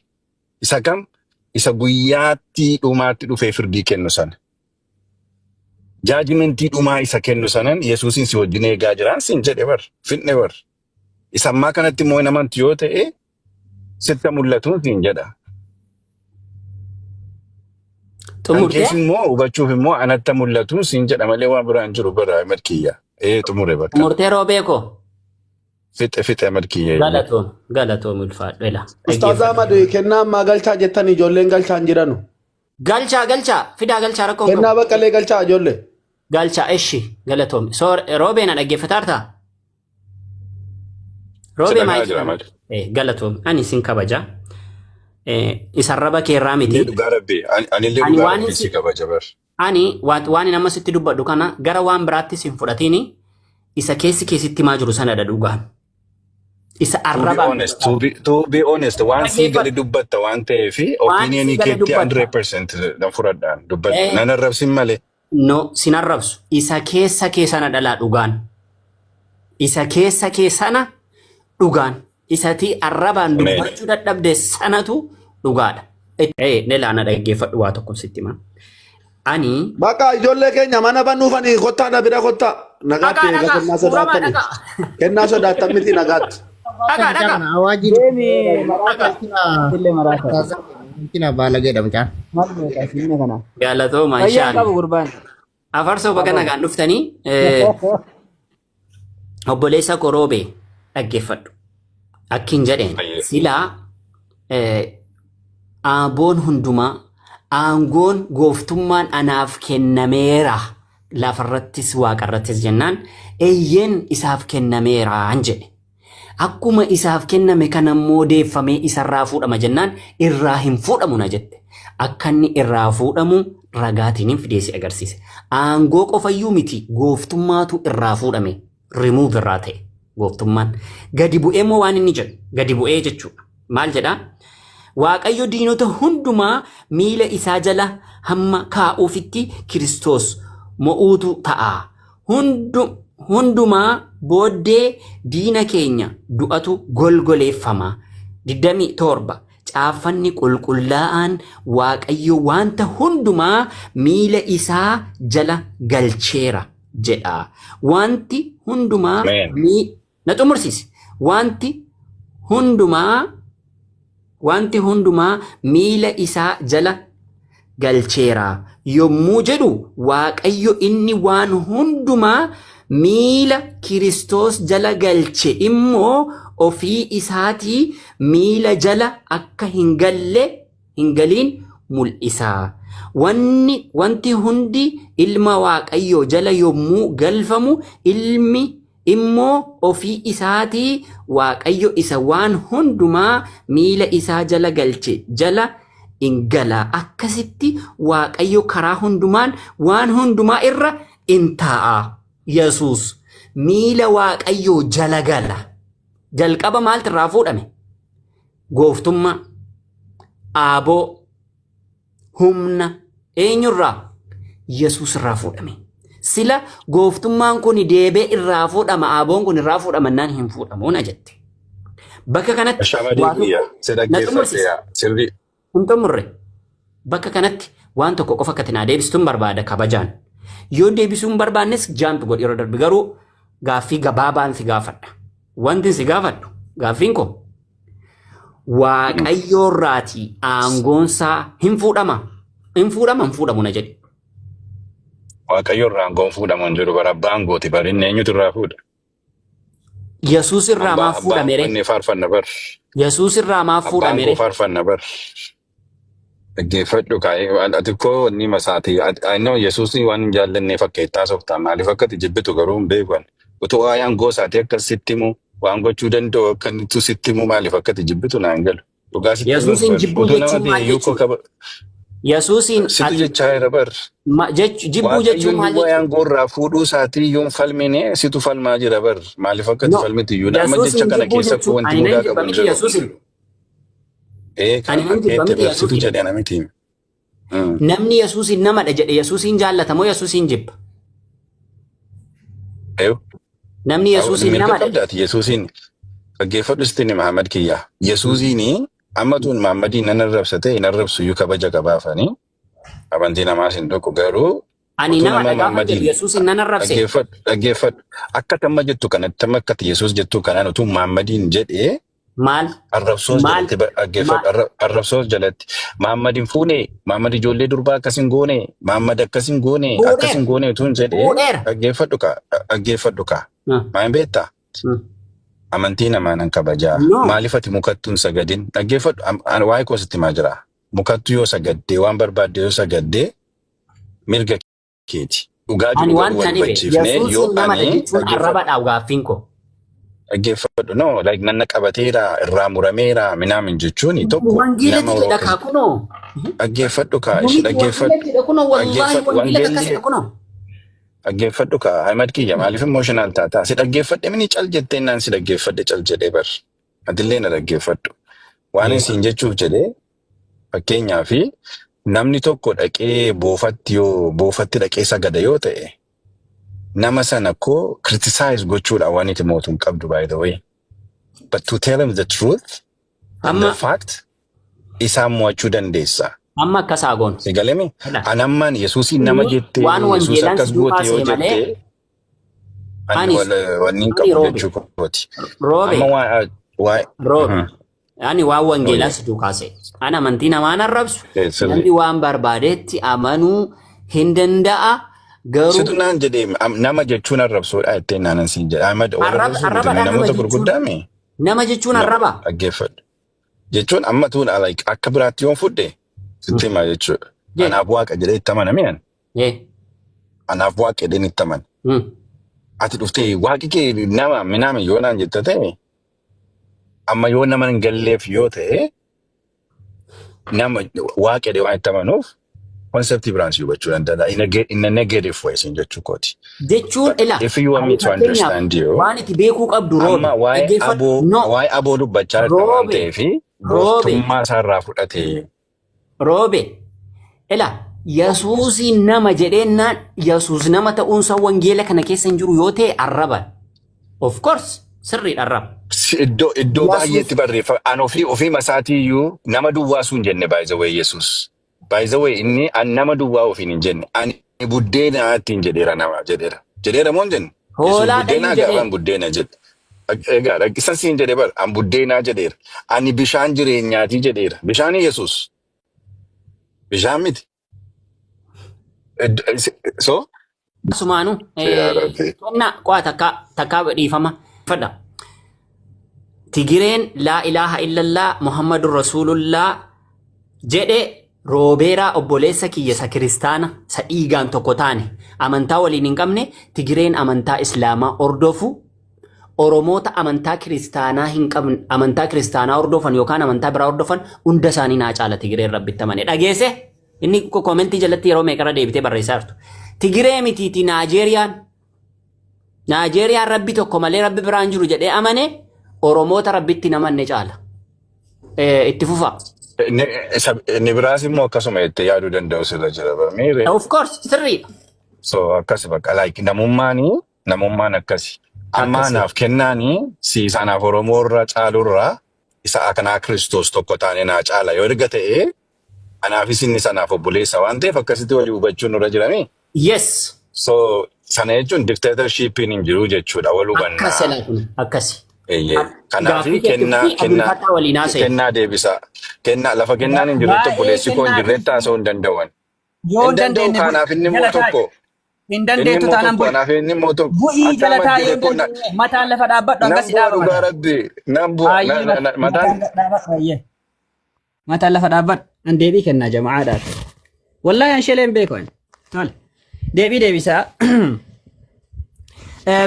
Isa kam isa guyyaatti dhumaatti dhufee firdii kennu sana. Judgmentii dhumaa isa kennu sanan Yesuusin si wajjin eegaa jiraan sin jedhe bar, fidne bar. Isa ammaa kanatti immoo namanti yoo ta'e sitti mul'atuun sin jedha. Kan keessa immoo hubachuuf immoo anatti mul'atuun sin jedha malee waan biraan jiru bara markiyya. Xumure bakka. Murtee roobeeko. Fixe markiyya. Galatoom ulfaadhu ela. Ustaaz Ahmad kennaa ammaa galchaa jettan ijoolleen galchaa hin jiranu. Galchaa fidaa galchaa rakkoo. Kennaa baqqalee galchaa ijoollee. Galchaa eshi galatoom. Roobeen na dhaggeeffataartaa? Roobee maayii. Galatoom ani sin kabaja. Isarraba keerraa miti. Ani illee dhugaa si kabaja bar. Ani waan nama sitti dubbadhu kana gara waan biraatti sin fudhatini isa keessatti maa jiru sana dhugaan. Isa arraba. To be honest, waan si gali dubbatta waan ta'eefi opinion keetti 100% dan fudhadhaan dubbatta. Nan arrabsin malee. No, sin arrabsu. Isa keessana dhalaa dhugaan. Isa keessana dhugaan. Isati arrabaan dubbachuu dadhabde sanatu dhugaadha. Ne laana dhaggeeffadhu waa tokko sitti ma. Ani bakka ijoollee keenya mana bannuufanii kottaadha bira kottaa. Nagaatti kennaa sodaatanii. Kennaa sodaatan miti nagaatti. Galatoo maashaan. Afarsoo bakka nagaan dhuftanii obboleessa koroobee dhaggeeffadhu. Akkin jedheen silaa aaboon hundumaa aangoon gooftummaan anaaf kennameera lafarrattis waaqarrattis jennaan eeyyeen isaaf kennameeraan jedhe. Akkuma isaaf kenname kanammoo deeffamee isarraa fuudhama jennaan irraa hin fuudhamu na jette. Akka inni irraa fuudhamu ragaatiin fideesi agarsiise. Aangoo qofayyuu miti gooftummaatu irraa fuudhame remove irraa ta'e. Gooftummaan gadi bu'ee moo waan inni jedhu gadi bu'ee jechuudha. Maal jedhaa? Waaqayyo diinota hundumaa miila isaa jala hamma kaa'uufitti Kiristoos mo'uutu ta'a. Hundumaa booddee diina keenya du'atu golgoleeffama. 27 caaffanni qulqullaa'aan Waaqayyo wanta hundumaa miila isaa jala galcheera jedha. Wanti hundumaa na xumursiise. Wanti hundumaa miila isaa jala galcheera yommuu jedhu Waaqayyo inni waan hundumaa miila Kiristoos jala galche immoo ofii isaatii miila jala akka hin galiin mul'isa. Wanti hundi ilma Waaqayyoo jala yommuu galfamu ilmi immoo ofii isaatii Waaqayyo isa waan hundumaa miila isaa jala galche jala in gala. Akkasitti Waaqayyo karaa hundumaan waan hundumaa irra in taa'a. Yesuus miila Waaqayyoo jala gala. Jalqaba maaltu irraa fuudhame? Gooftummaa, aaboo, humna eenyurraa? Yesuus irraa fuudhame. Sila gooftummaan kun deebee irraa fuudhama, aaboon kun irraa fuudhama naan hin fuudhamu na jette. Bakka kanatti hin xumurre. Bakka kanatti waan tokko qofa akka tinaa deebisuun barbaada kabajaan. Yoo deebisuun barbaannes jaampi godhi yeroo darbe garuu gaaffii gabaabaan si gaafadha. Wanti si gaafadhu gaaffiin koo Waaqayyoorraatii aangoonsaa hin fuudhama. Hin fuudhamu na jedhe. Waaqayyoorraa aangoon fuudhamu hin jiru bara abbaa aangooti bari inni eenyutu irraa fuudha? Yesuus irraa maaf fuudhame ree? Inni faarfanna bar. Yesuus irraa maaf fuudhame ree? Abbaan koo faarfanna bar. Dhaggeeffadhu kaa'ee ati koo inni masaati. Annoo Yesuusni waan hin jaallanneef akka itti haasoftaa maaliif akka itti jibbitu garuu hin beekan. Utuu waa'ee aangoo isaatii akka sitti himu waan gochuu danda'u akka inni sitti himu maaliif akka itti jibbitu naan galu. Yesuusin jibbuu jechuun maal jechuudha? Yesuusin situ jechaa jira bar. Jibbuu jechuun maal jechuudha? Aangoo irraa fuudhuu isaatii yoon falmine situ falmaa jira bar. Maaliif akka itti falmitu iyyuu nama jecha kana keessa wanti mudaa qabu hin jiru. Situ jedhee namiti. Namni Yesuusin namadha jedhe Yesuusin jaallatamoo Yesuusin jibba? Namni Yesuusin namadha. Yesuusin dhaggeeffadhu sitti Muhammad kiyya. Yesuusiini amma tuun Muhammadiin nan arrabsate hin arrabsu iyyuu kabaja qabaafanii amantii namaas hin dhokku garuu ani nama dhagaafa jedhu Yesuusin nan arrabse. Dhaggeeffadhu akka tamma jettu kanatti tamma akkati Yesuus jettu kanaan utuu Muhammadiin jedhee maal arrabsoos jalatti Muhammadin fuune Muhammad ijoollee durbaa akkasin goone Muhammad akkasin goone akkasin goone utuun jedhee dhaggeeffadhu ka maan beektaa? Amantii namaa nan kabajaa. Maaliif ati mukattuun sagadin? Dhaggeeffadhu waa'ee koo sitti maa jira? Mukattu yoo sagaddee waan barbaadde yoo sagaddee mirga keeti. Dhugaa jiru garuu wal bachiifnee yoo ani dhaggeeffadhu no like nanna qabateera irraa murameera minaamin jechuun tokko nama dhaggeeffadhu kaa dhaggeeffadhu kaa Ahmad kiyya maaliif emotional taataa si dhaggeeffadhe mini cal jettee naan si dhaggeeffadhe cal jedhee bar atillee na dhaggeeffadhu waan isin jechuuf jedhee fakkeenyaa fi namni tokko dhaqee boofatti dhaqee sagada yoo ta'e nama sana koo criticize gochuudha waan itti mootuun qabdu by the way but to tell him the truth the fact isaan mo'achuu dandeessa. Amma akkas haagoon. Sigalemi anammaan Yesuusin nama jettee Yesuus akkas goote yoo jettee ani wanni qabu jechuu kooti. Roobe. Ani waan wangeelaa si duukaase. Ana amantii namaan arrabsu. Namni waan barbaadetti amanuu hin danda'a. Situ naan jedhee nama jechuun arrabsuudha jettee naanan siin jedha. Namoota gurguddaame. Nama jechuun arraba. Dhaggeeffadhu. Jechuun amma tuun akka biraatti yoon fudhe sitti himaa jechuudha. Anaaf waaqa jedhee itti amanameen. Anaaf waaqa jedheen itti aman. Ati dhuftee waaqi kee nama yoo naan jetta ta'e amma yoo nama hin galleef yoo ta'e nama waaqa jedhee waan itti amanuuf concept branch hubachuu danda'a in a negative way sin jechuu kooti. Jechuun ila if you want me to understand you waan itti beekuu qabdu amma waa'ee aboo dubbachaa jirta waan ta'eefi gooftummaa isaarraa fudhatee. Roobe ila Yesuusin nama jedheenaan Yesuus nama ta'uunsa wangeela kana keessa hin jiru yoo ta'e arraba. Of course sirriidha arraba. Iddoo baay'eetti barreeffama an ofii masaatii iyyuu nama duwwaasuu hin jenne by the way Yesuus. By the way inni nama duwwaa ofiin hin jenne ani buddeenaatti hin jedheera nama jedheera moo hin jenne? Buddeenaa gaafaan buddeena jedhe. Egaa dhaggisan siin jedhe bar an buddeenaa jedheera. Ani bishaan jireenyaatii jedheera. Bishaanii Yesuus. Bishaan miti. So, Sumanu, ya Rabbi. kena kuat taka di fama. Fada. Tigireen laa ilaaha illallah Muhammadur Rasulullah jedhe roobeeraa obboleessa kiyya sa kiristaana sa dhiigaan tokko taane amantaa waliin hin qabne Tigireen amantaa Islaamaa ordofu Oromoota amantaa kiristaanaa hin qabne amantaa kiristaanaa ordofan yookaan amantaa biraa ordofan hunda isaanii naa caala Tigireen rabbitti amane dhageesse inni koomentii jalatti yeroo meeqara deebitee barreessaa jirtu Tigiree mitiiti Naajeeriyaan rabbi tokko malee rabbi biraan jiru jedhee amane Oromoota rabbitti namanne caala. Itti fufa. Inni biraas immoo akkasuma itti yaaduu danda'u sirra jira barmeere. Of course, sirriidha. So akkasi bakka like namummaan akkasi. Ammaanaaf kennaanii siisanaaf Oromoo irraa caalurraa isa akkanaa Kiristoos tokko taane naa caala yoo erga ta'e anaafis inni sanaaf obboleessa waan ta'eef akkasitti walii hubachuun nurra jirami. Yes. So sana jechuun dictatorshipiin hin jiru jechuudha wal hubannaa. Akkasi laatuun akkasi. Kanaafi kennaa deebisa. Lafa kennaan hin jirretti obboleessi koo hin jirretti haasa'uu hin danda'an. Yoo Hin danda'u kanaaf inni immoo tokko. hin dandeettu taanaan bu'u. Kanaaf inni immoo tokko. Bu'ii jala taa'ee yoo dandeenye mataan lafa dhaabbadhu akkas Nan bu'aa rabbi. Nan bu'aa. Mataan lafa dhaabbadhu. An deebii kennaa jamaadhaaf. Wallahi an sheleen beeku. Deebii deebisaa.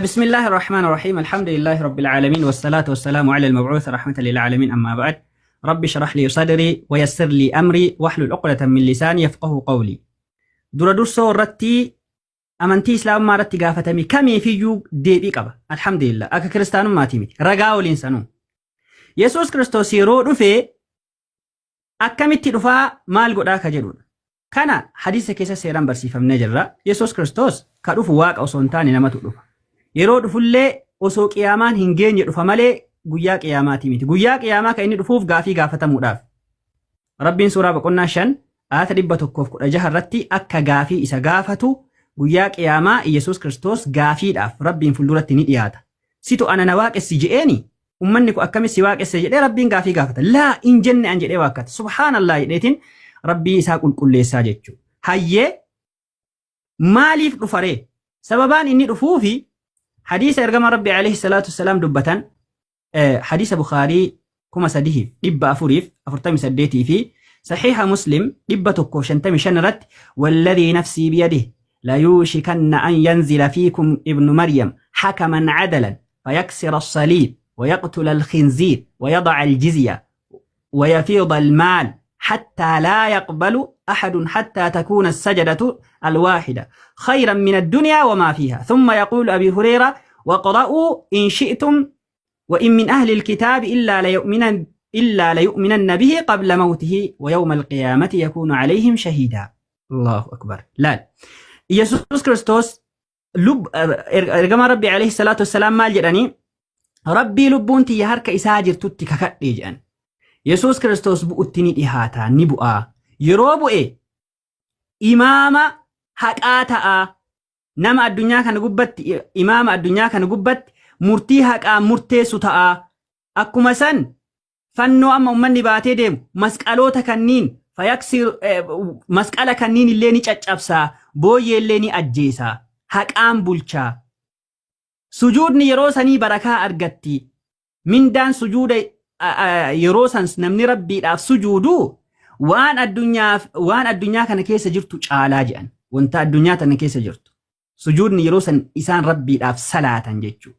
بسم الله الرحمن الرحيم الحمد لله رب العالمين والصلاة والسلام على المبعوث رحمة للعالمين أما بعد رب اشرح لي صدري ويسر لي أمري واحلل عقدة من لساني يفقه قولي دردوسو رتي أمنتي إسلام ما رتي قافتمي كمي في يو ديبي قبا الحمد لله أكا كريستانو ماتيمي رقاو الإنسانو يسوس كريستوس يرو رفي أكمتي رفا مال قداك جدون كان حديث كيسا سيران برسيفة من نجرة يسوس كريستوس كرف واق أو سنتاني نمتو رفا yeroo dhufullee osoo qiyaamaan hin geenye dhufa malee guyyaa qiyaamaati miti guyyaa qiyaamaa kan inni dhufuuf gaafii gaafatamuudhaaf rabbiin suuraa boqonnaa 5 ayata 116 irratti akka gaafii isa gaafatu guyyaa qiyaamaa Yesuus Kiristoos gaafiidhaaf rabbiin fuulduratti ni dhiyaata situ ana na waaqessi je'eeni ummanni ko akkamis si waaqesse jedhee rabbiin gaafii gaafata laa in jenne an jedhee waakkata subhaanallah jedheetiin rabbii isaa qulqulleessaa jechuudha hayyee maaliif dhufaree sababaan inni dhufuufi حديث إرجام ربي عليه الصلاة والسلام دبتان حديث بخاري كما سديه دب أفوريف أفرتمي سديتي في صحيح مسلم دبتك شنتمي شنرت والذي نفسي بيده لا يوشكن أن ينزل فيكم ابن مريم حكما عدلا فيكسر الصليب ويقتل الخنزير ويضع الجزية ويفيض المال حتى لا يقبل أحد حتى تكون السجدة الواحدة خيرا من الدنيا وما فيها ثم يقول أبي هريرة وقرأوا إن شئتم وإن من أهل الكتاب إلا ليؤمنن به قبل موته ويوم القيامة يكون عليهم شهيدا الله أكبر لا يسوع كريستوس لب إرجم ربي عليه الصلاة والسلام مال جراني ربي لبونتي يهرك إساجر تتك كأجان يسوع كريستوس بؤتني إهاتا نبؤا يروبو إيه إماما حقاتا نما الدنيا كان قبت إمام الدنيا كان قبت مرتي حقا مرتي ستا أكما سن فنو أما أمني باتي ديم مسكالوتا كنين فيكسر مسكالا كنين اللي نيچ أبسا بوي اللي ني أجيسا حقام بلچا سجودني يروساني بركا أرغتي من دان سجود يروسانس نمني ربي داف سجودو وان الدنيا كان كيس جرتو چالا جان وانتا الدنيا تن كيس جرتو سجودني يروسن إسان ربي داف صلاة جيچو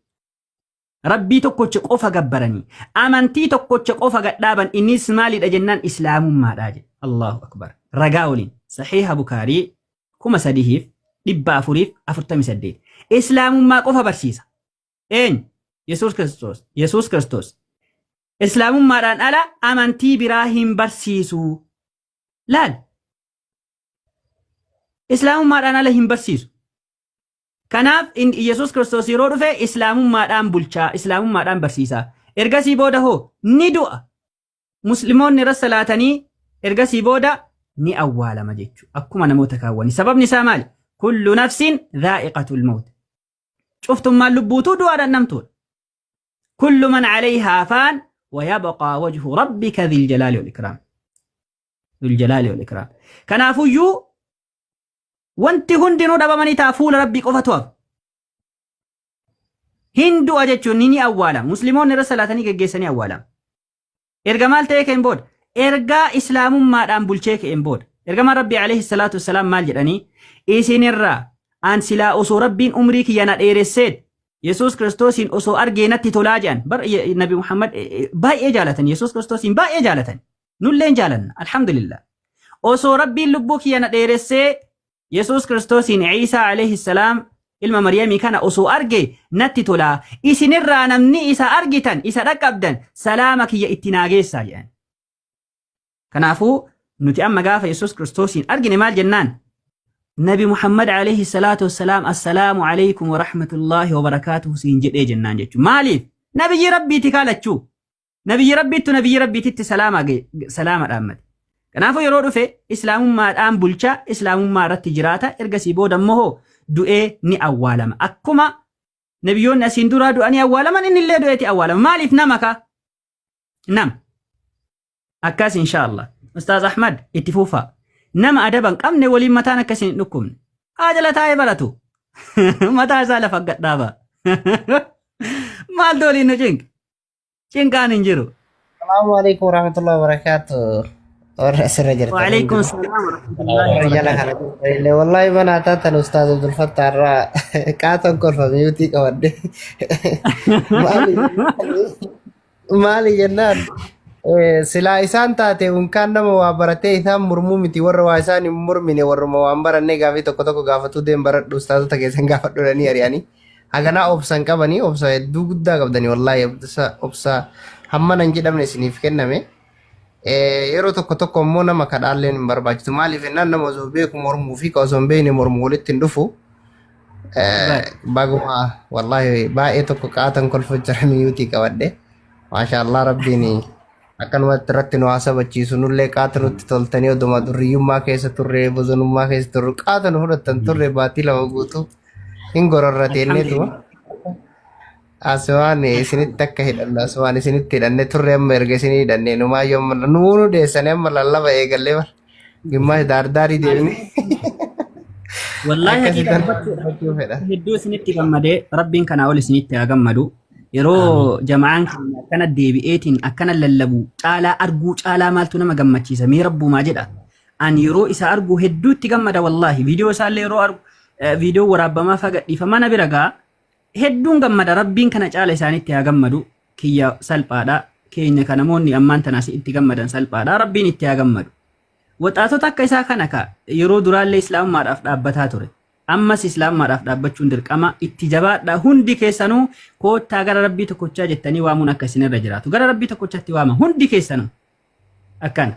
ربي tokkocha qofa gabbarani amantii tokkocha qofa gadhaaban innis maali dhajennaan islaamummaa dhaaje Allahu akbar ragaawlin sahiha bukaari kuma sadihiif 448 islaamummaa qofa barsiisa Yesuus Kiristoos islaamummaadhaan ala amantii biraa hin barsiisu laal islaamummaadhaan ala hin barsiisu kanaaf Yesuus Kiristoos yeroo dhufe islaamummaadhaan bulchaa islaamummaadhaan barsiisaa ergasii booda hoo ni du'a musliimoonni rassalaatanii ergasii booda ni awwaalama jechuudha akkuma namoota kaawwani sababni isaa maali kullu nafsin dhaa'iqatul maut cuftummaan lubbuutuu du'aadhaan namtuudha kullu man calayhaa faan ويبقى وجه ربك ذي الجلال والإكرام كنافيو wanti hundinuu dhabamanii taa fuula rabbii qofatu hafa. Hindu jechuun ni awwaalama. Musliimoonni irra salaatanii geggeessanii awwaalama. Erga maal ta'ee ka'een booda ergaa islaamummaadhaan bulchee ka'een booda ergamaan rabbii alayhi salaatu wassalaam maal jedhanii isinirraa an silaa osoo rabbiin umrii kiyya na dheeresseet Yesuus Kiristoosiin osoo argee natti tolaa jedhan bar Nabi Muhammad baay'ee jaalatan Yesuus Kiristoosiin baay'ee jaalatan nulleen jaalanna alhamdulillah osoo rabbiin lubbuu kiyya na dheeressee Yesuus Kiristoosiin Iisaa alayhi salaam ilma Maryamii kana osoo argee natti tolaa isinirraa namni isa argitan isa dhaqqabdan salaama kiyya itti naageessaa jedhan. Kanaafuu nuti amma gaafa Yesuus Kiristoosiin argine maal jennaan Nabi Muhammad alayhi salaatu wassalaam assalaamu alaykum wa rahmatullahi wa barakaatuhu siin jedhee jennaan jechuudha. Maaliif? Nabiyyi rabbiiti kaalachuu. Nabiyyi rabbiitti salaama dhaammate. Kanaafuu yeroo dhufe islaamummaadhaan bulchaa islaamummaa irratti jiraata ergasii booda immoo du'ee ni awwaalama. Akkuma nabiyyoonni asiin duraa du'anii awwaalaman inni illee du'eeti awwaalama. Maaliif nama ka? Nam. Akkas inshallah. Ustaaz Ahmad itti fuufaa. Nama adaban qabne waliin mataan akkasiin hin dhukkubne. Haa jala taa'ee baratu. Mataa isaa lafa gadhaaba. Maal dooliin nu cinqa? Cinqaan hin jiru. Assalamu alaikum warahmatullahi wabarakatuh. Orang asirra jirta. Waalaikum salaam warahmatullahi wabarakatuh. Wallahi mana taatan Ustaaz Abdul Fattah irraa qaatan kolfame yuutii qabadde. Maali jennaan silaa isaan taate unkaan nama waa baratee isaan murmuu miti warra waa isaan hin murmine warruma waan barannee gaafii tokko tokko gaafatuu deem baradhu ustaazota keessan gaafadhuudhanii ari'anii haganaa obsan qabanii obsa hedduu guddaa qabdanii wallaahi obsa hammana hin jedhamne isiniif kenname. Yeroo tokko tokko immoo nama kadhaalleen hin barbaachisu maaliif jennaan nama osoo beeku mormuu fi ka osoo hin beekne mormuu walitti hin dhufu. Baguma wallaahi baay'ee tokko qaatan kolfacharanii yuutii qabadde maashaallah rabbiin akkanumatti irratti nu hasabachiisu nullee qaata nutti toltanii oduma durriyyummaa keessa turre bosonummaa keessa turre qaata nu fudhatan turre baatii lama guutuu hin gororrateenneetuma aswaan isinitti akka hidhannu aswaan isinitti hidhanne turre amma erga isinii hidhanne numaayyoo amma nu deessanii amma lallaba eegallee bara gimmaa daardaarii deemne. Wallahi hedduu isinitti gammadee rabbiin kanaa ol isinitti haa gammadu. Yeroo jama'aan akkana deebi'eetiin akkana lallabu caalaa arguu caalaa maaltu nama gammachiisa mee rabbumaa jedha. An yeroo isa argu hedduu itti gammada wallahi viidiyoo isaallee yeroo argu viidiyoo waraabbamaa fagadhiifama na bira gaa hedduun gammada rabbiin kana caala isaanitti haa gammadu kiyya salphaadha keenya kana namoonni ammaan tanaas itti gammadan salphaadha rabbiin itti haa gammadu. Waxaatota akka isaa kana ka yeroo duraallee islaamummaadhaaf dhaabbataa ture. Ammas islaamummaadhaaf dhaabbachuun dirqama itti jabaadha hundi keessanuu koottaa gara rabbii tokkochaa jettanii waamuun akka isinirra jiraatu gara rabbii tokkochatti waama hundi keessanuu akkana.